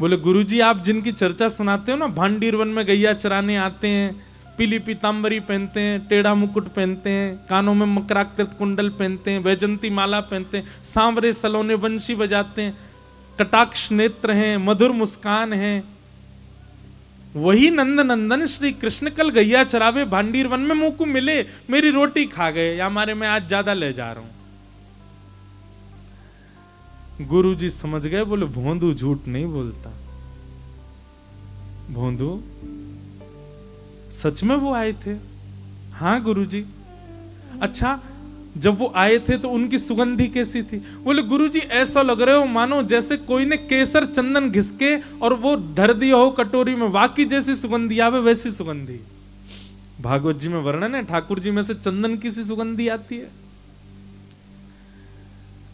बोले, गुरुजी आप जिनकी चर्चा सुनाते हो ना, भांडीर वन में गैया चराने आते हैं, पीली पीतांबरी पहनते हैं, टेढ़ा मुकुट पहनते हैं, कानों में मकराकृत कुंडल पहनते हैं, वैजंती माला पहनते हैं, सांवरे सलोने बंशी बजाते हैं, कटाक्ष नेत्र हैं, मधुर मुस्कान है, वही नंद नंदन श्री कृष्ण कल गैया चरावे भांडीर वन में मुंह को मिले, मेरी रोटी खा गए, या हमारे में आज ज्यादा ले जा रहा हूं। गुरुजी समझ गए, बोले भोंदू झूठ नहीं बोलता, भोंदू सच में वो आए थे। हाँ गुरुजी। अच्छा, जब वो आए थे तो उनकी सुगंधी कैसी थी? बोले, गुरुजी ऐसा लग रहे हो मानो जैसे कोई ने केसर चंदन घिसके और वो धर दिया हो कटोरी में, वाकई जैसी सुगंधी आवे वैसी सुगंधी। भागवत जी में वर्णन है, ठाकुर जी में से चंदन की सी सुगंधी आती है।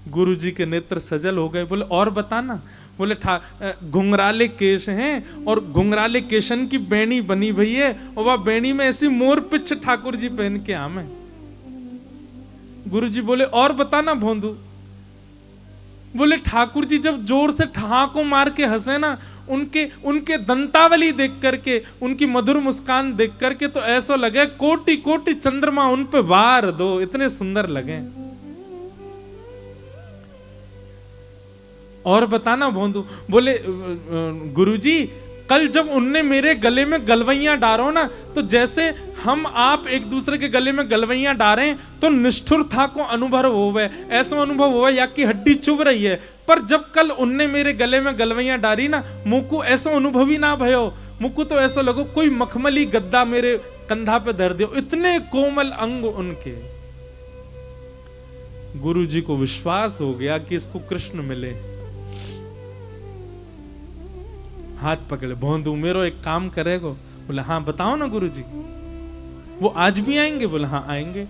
गुरुजी के नेत्र सजल हो गए। बोले, और बताना। बोले, घुंघराले केश हैं और घुंघराले केशन की बेणी बनी भई है, और वह बेणी में ऐसी मोर पिछ ठाकुर जी पहन के आमे। गुरुजी बोले, और बताना भोंदू। बोले, ठाकुर जी जब जोर से ठहाको मार के हंसे ना, उनके दंतावली देख करके, उनकी मधुर मुस्कान देख करके तो ऐसा लगे कोटि कोटि चंद्रमा उन पे वार दो, इतने सुंदर लगे। और बताना भोंदू। बोले, गुरुजी कल जब उनने मेरे गले में गलवैयां डारो ना, तो जैसे हम आप एक दूसरे के गले में गलवैयां डारें तो निष्ठुर था को अनुभव होवे, ऐसा अनुभव होवे या कि हड्डी चुभ रही है। पर जब कल उनने मेरे गले में गलवैयां डारी ना, मुझको ऐसा अनुभव ही ना भयो, मुझको तो ऐसा लगो कोई मखमली गद्दा मेरे कंधा पे धर दियो, इतने कोमल अंग उनके। गुरुजी को विश्वास हो गया कि इसको कृष्ण मिले। हाथ पकड़े, भोंदू मेरो एक काम करेगो? बोले, हाँ बताओ ना गुरुजी। वो आज भी आएंगे? बोले, हाँ आएंगे।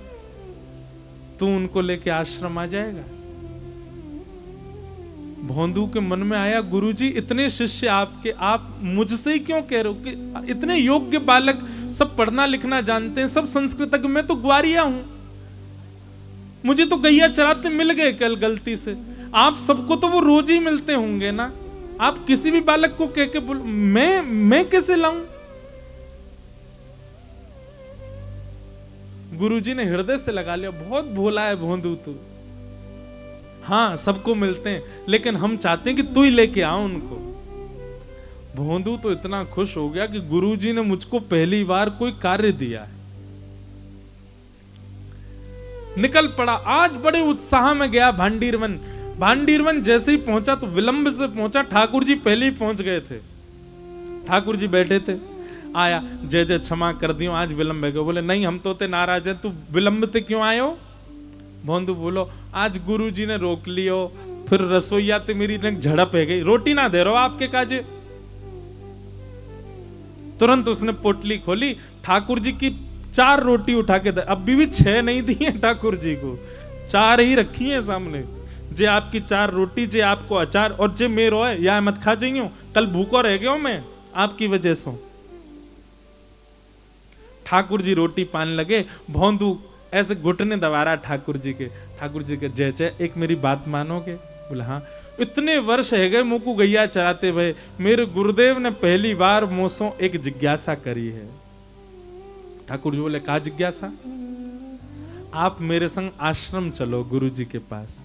तू उनको लेके आश्रम आ जाएगा? भोंदू के मन में आया, गुरुजी इतने शिष्य आपके, आप मुझसे ही क्यों कह रहे हो कि इतने योग्य बालक, सब पढ़ना लिखना जानते हैं, सब संस्कृतज्ञ, मैं तो ग्वारिया हूं, मुझे तो गैया चराते मिल गए कल गलती से। आप सबको तो वो रोज ही मिलते होंगे ना, आप किसी भी बालक को कह के बोल, मैं कैसे लाऊं? गुरुजी ने हृदय से लगा लिया, बहुत भोला है भोंदू तू। हाँ सबको मिलते हैं, लेकिन हम चाहते हैं कि तू ही लेके आ उनको। भोंदू तो इतना खुश हो गया कि गुरुजी ने मुझको पहली बार कोई कार्य दिया है। निकल पड़ा, आज बड़े उत्साह में गया भांडीरवन। भांडीरवन जैसे ही पहुंचा तो विलंब से पहुंचा, ठाकुर जी पहले ही पहुंच गए थे। ठाकुर जी बैठे थे, आया, जय जय क्षमा कर दियो, आज विलंब है। बोले, नहीं हम तो ते नाराज हैं, तू विलंब ते क्यों आयो? भोंदू बोलो, आज गुरु जी ने रोक लियो, फिर रसोईया ते मेरी ने झड़प है गई, रोटी ना दे रहो आपके काजे। तुरंत उसने पोटली खोली, ठाकुर जी की 4 रोटी उठा के दे, अभी भी 6 नहीं दी है ठाकुर जी को, 4 ही रखी है सामने। जे आपकी 4 रोटी, जे आपको अचार, और जे मेरो है या मत खा जाइयो, कल भूखो रह गयो मैं आपकी वजह से। ठाकुर जी रोटी पाने लगे, भोंदू ऐसे घुटने दबा रहा ठाकुर जी के। ठाकुर जी के, जय जय एक मेरी बात मानोगे? बोला, हाँ। इतने वर्ष है गए मुझको गैया चराते हुए, मेरे गुरुदेव ने पहली बार मुझसे एक जिज्ञासा करी है। ठाकुर जी बोले, क्या जिज्ञासा? आप मेरे संग आश्रम चलो गुरु जी के पास।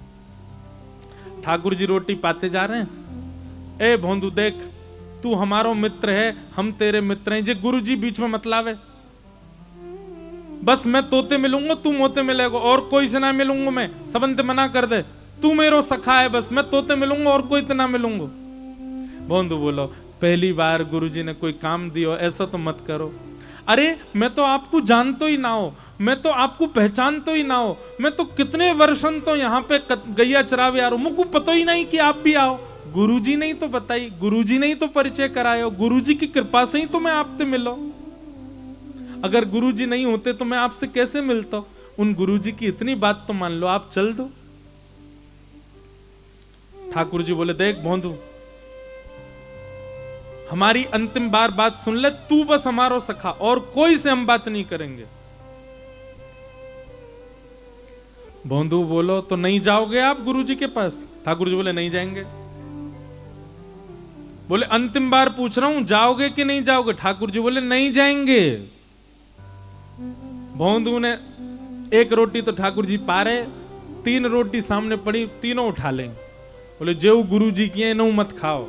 ठाकुर जी रोटी पाते जा रहे हैं। ए भोंदू देख, तू हमारो मित्र है, हम तेरे मित्र हैं, जे गुरु जी बीच में मत लावे। बस मैं तोते मिलूंगा, तू मोते मिलेगा, और कोई से ना मिलूंगा मैं, सबंत मना कर दे। तू मेरो सखा है, बस मैं तोते मिलूंगा और कोई तो ना मिलूंगा। भोंदू बोलो, पहली बार गुरुजी ने कोई काम दियो, ऐसा तो मत करो। अरे मैं तो आपको जानतो ही ना हो, मैं तो आपको पहचानतो ही ना हो, मैं तो कितने वर्षन तो यहाँ पे गैया चरावे आ रहा हूं, मुझको पता ही नहीं कि आप भी आओ। गुरुजी ने ही तो बताई, गुरुजी ने ही तो परिचय करायो, गुरुजी की कृपा से ही तो मैं आपसे मिलो। अगर गुरुजी नहीं होते तो मैं आपसे कैसे मिलता? उन गुरुजी की इतनी बात तो मान लो, आप चल दो। ठाकुर जी बोले, देख भोंदू, हमारी अंतिम बार बात सुन ले, तू बस हमारो सखा, और कोई से हम बात नहीं करेंगे। भोंदू बोलो तो नहीं जाओगे आप गुरुजी के पास? ठाकुर जी बोले नहीं जाएंगे। बोले अंतिम बार पूछ रहा हूं, जाओगे कि नहीं जाओगे? ठाकुर जी बोले नहीं जाएंगे। भोंदू ने एक रोटी तो ठाकुर जी पा रहे, 3 रोटी सामने पड़ी, तीनों उठा लेंगे। बोले जेऊ गुरु जी की नो मत खाओ।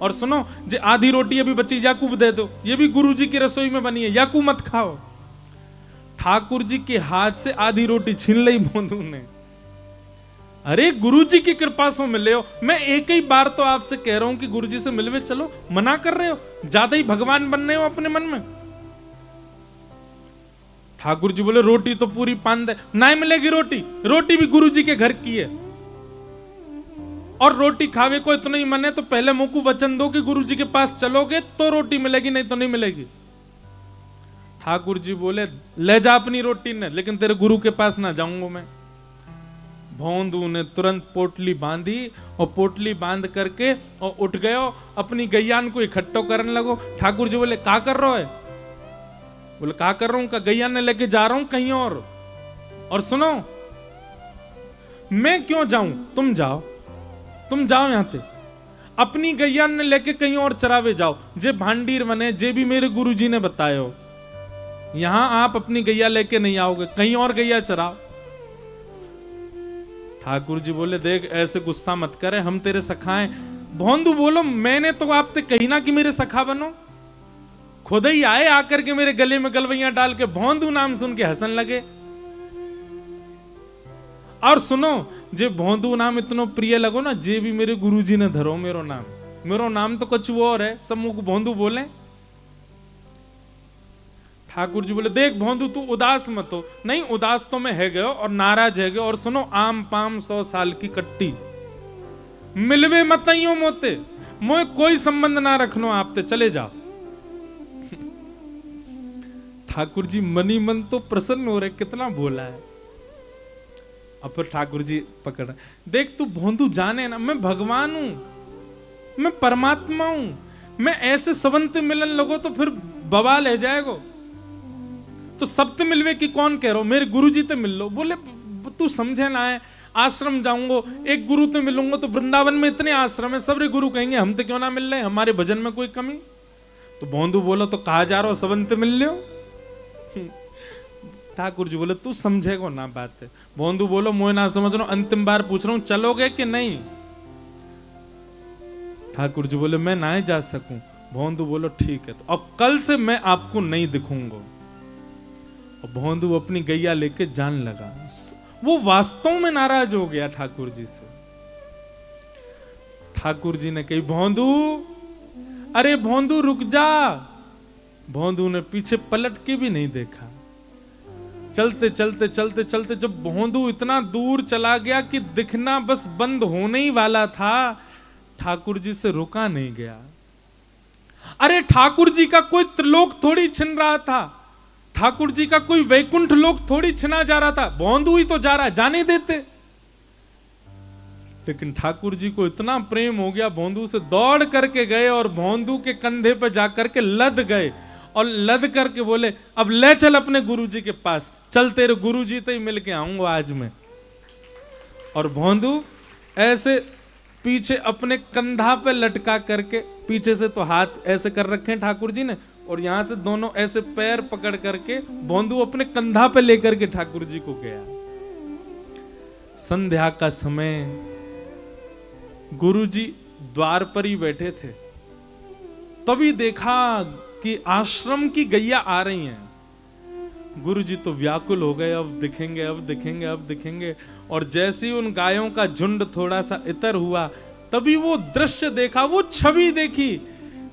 और सुनो, जे आधी रोटी अभी बची याकूब दे दो, ये भी गुरु जी की रसोई में बनी है, याकूब मत खाओ। ठाकुर जी के हाथ से आधी रोटी छीन ली भोंदू ने। अरे गुरु जी की कृपा से मिले हो, मैं एक ही बार तो आपसे कह रहा हूं कि गुरु जी से मिलवे चलो, मना कर रहे हो, ज्यादा ही भगवान बन रहे हो अपने मन में। ठाकुर जी बोले रोटी तो पूरी पान दे, नहीं मिलेगी रोटी, रोटी भी गुरु जी के घर की है, और रोटी खावे को इतना ही मन है तो पहले मुंह को वचन दो कि गुरु जी के पास चलोगे तो रोटी मिलेगी, नहीं तो नहीं मिलेगी। ठाकुर जी बोले ले जा अपनी रोटी ने, लेकिन तेरे गुरु के पास ना जाऊंगा मैं। भोंदू ने तुरंत पोटली बांधी, और पोटली बांध करके और उठ गयो, अपनी गैयान को इकट्ठो करने लगो। ठाकुर जी बोले क्या कर रहा है? बोले क्या कर रहा हूं? का गैयान ने लेके जा रहा हूं कहीं और सुनो, मैं क्यों जाऊं, तुम जाओ, तुम जाओ यहां पे, अपनी गैयान ने लेके कहीं और चरावे जाओ, जे भांडीर बने, जे भी मेरे गुरुजी ने बतायो, यहां आप अपनी गैया लेके नहीं आओगे, कहीं और गैया चराओ। ठाकुर जी बोले देख ऐसे गुस्सा मत करे, हम तेरे सखा हैं। भोंदू बोलो मैंने तो आपसे कही ना कि मेरे सखा बनो, खुद ही आए, आकर के मेरे गले में गलवैया डाल के भोंदू नाम सुन के हंसन लगे। और सुनो, जे भोंदू नाम इतनो प्रिय लगो ना, जे भी मेरे गुरुजी ने धरो मेरो नाम तो कुछ और है, सब मुख भोंदू बोले। ठाकुर जी बोले देख भोंदू तू उदास मत हो। नहीं उदास तो मैं है गयो और नाराज है गयो, और सुनो आम पाम 100 साल की कट्टी, मिलवे मत आइयो मोते, मोए कोई संबंध ना रखनो आपते, चले जाओ। ठाकुर जी मनी मन तो प्रसन्न हो रहे, कितना बोला है। अब फिर ठाकुर जी पकड़, देख तू भोंदू जाने ना, मैं भगवान हूं, मैं परमात्मा हूं, मैं ऐसे सबंत मिलन लगो तो फिर बवाल है जाएगो। तो सबते मिलवे की कौन कह रहा हो, मेरे गुरु जी ते मिल लो। बोले तू समझे ना है, आश्रम जाऊंगो, एक गुरु ते मिलूंगा तो वृंदावन में इतने आश्रम है, सब गुरु कहेंगे हम तो क्यों ना मिल रहे, हमारे भजन में कोई कमी। तो भोंदू बोलो तो कहा जा रहा हो सबंत मिल लो। ठाकुर जी बोले तू समझेगो ना बात है। भोंदू बोलो मोए ना समझ रहा हूं, अंतिम बार पूछ रहा हूं चलोगे कि नहीं? ठाकुर जी बोले मैं ना जा सकूं। भोंदू बोलो ठीक है, तो अब कल से मैं आपको नहीं दिखूंगा। और भोंदू अपनी गैया लेके जान लगा। वो वास्तव में नाराज हो गया ठाकुर जी से। ठाकुर जी ने कही भोंदू, अरे भोंदू रुक जा। भोंदू ने पीछे पलट के भी नहीं देखा। चलते चलते चलते चलते जब भोंदू इतना दूर चला गया कि दिखना बस बंद होने ही वाला था, ठाकुर जी से रुका नहीं गया। अरे ठाकुर जी का कोई त्रिलोक थोड़ी छिन रहा था, ठाकुर जी का कोई वैकुंठ लोक थोड़ी छिना जा रहा था, भोंदू ही तो जा रहा है, जाने देते। लेकिन ठाकुर जी को इतना प्रेम हो गया, भोंदू से दौड़ करके गए और भोंदू के कंधे पर जाकर के लद गए, और लद करके बोले अब ले चल अपने गुरुजी के पास, चल तेरे गुरुजी तो ही मिल के आऊंगा आज मैं। और भोंदू ऐसे पीछे अपने कंधा पे लटका करके, पीछे से तो हाथ ऐसे कर रखे हैं ठाकुर जी ने, और यहां से दोनों ऐसे पैर पकड़ करके भोंदू अपने कंधा पे लेकर के ठाकुर जी को गया। संध्या का समय, गुरुजी द्वार पर ही बैठे थे, तभी देखा कि आश्रम की गैया आ रही हैं। गुरुजी तो व्याकुल हो गए, अब दिखेंगे अब दिखेंगे अब दिखेंगे। और जैसे ही उन गायों का झुंड थोड़ा सा इतर हुआ, तभी वो दृश्य देखा, वो छवि देखी,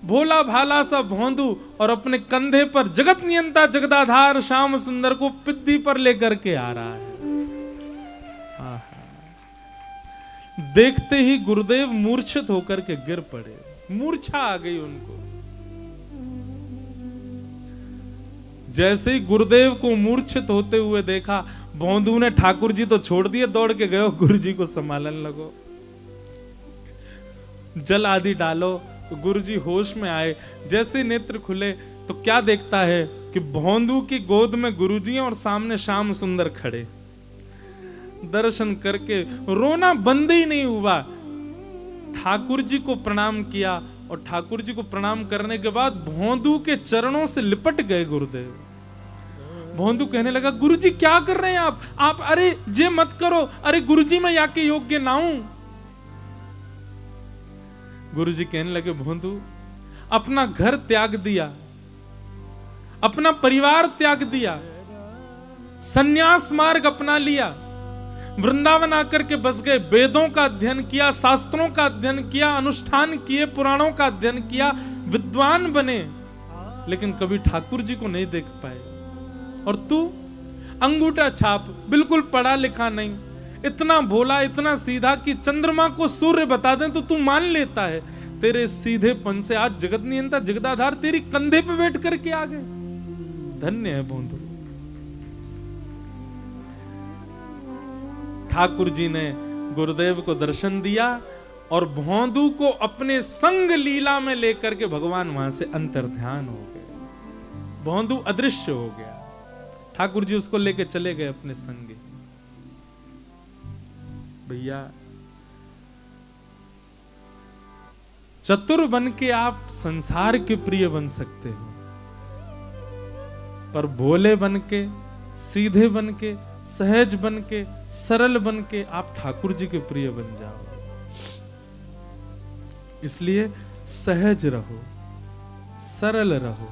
भोला भाला सा भोंदू और अपने कंधे पर जगत नियंता जगदाधार श्याम सुंदर को पिद्दी पर लेकर के आ रहा है। देखते ही गुरुदेव मूर्छित होकर के गिर पड़े, मूर्छा आ गई उनको। जैसे ही गुरुदेव को मूर्छित होते हुए देखा, भोंदू ने ठाकुर जी तो छोड़ दिए, दौड़ के गए गुरु जी को संभालन लगो। जल आदि डालो, गुरुजी होश में आए, जैसे नेत्र खुले तो क्या देखता है कि भोंदू की गोद में गुरुजी हैं और सामने श्याम सुंदर खड़े। दर्शन करके रोना बंद ही नहीं हुआ। ठाकुर जी को प्रणाम किया और ठाकुर जी को प्रणाम करने के बाद भोंदू के चरणों से लिपट गए गुरुदेव। भोंदू कहने लगा, गुरुजी क्या कर रहे हैं आप अरे जे मत करो, अरे गुरुजी मैं या के योग्य ना हूं। गुरुजी कहने लगे, भोंदू अपना घर त्याग दिया, अपना परिवार त्याग दिया, सन्यास मार्ग अपना लिया, वृंदावन आकर के बस गए, वेदों का अध्ययन किया, शास्त्रों का अध्ययन किया, अनुष्ठान किए, पुराणों का अध्ययन किया, विद्वान बने, लेकिन कभी ठाकुर जी को नहीं देख पाए। और तू अंगूठा छाप, बिल्कुल पढ़ा लिखा नहीं, इतना भोला, इतना सीधा कि चंद्रमा को सूर्य बता दें तो तू मान लेता है। तेरे सीधेपन से आज जगत नियंता जगदाधार तेरी कंधे पे बैठ करके आ गए। धन्य है भोंदू। ठाकुर जी ने गुरुदेव को दर्शन दिया और भोंदू को अपने संग लीला में लेकर के भगवान वहां से अंतर्ध्यान हो गए। भोंदू अदृश्य हो गया। ठाकुर जी उसको लेके चले गए अपने संग। भैया चतुर बन के आप संसार के प्रिय बन सकते हो, पर भोले बन के, सीधे बन के, सहज बन के, सरल बन के आप ठाकुर जी के प्रिय बन जाओ। इसलिए सहज रहो, सरल रहो,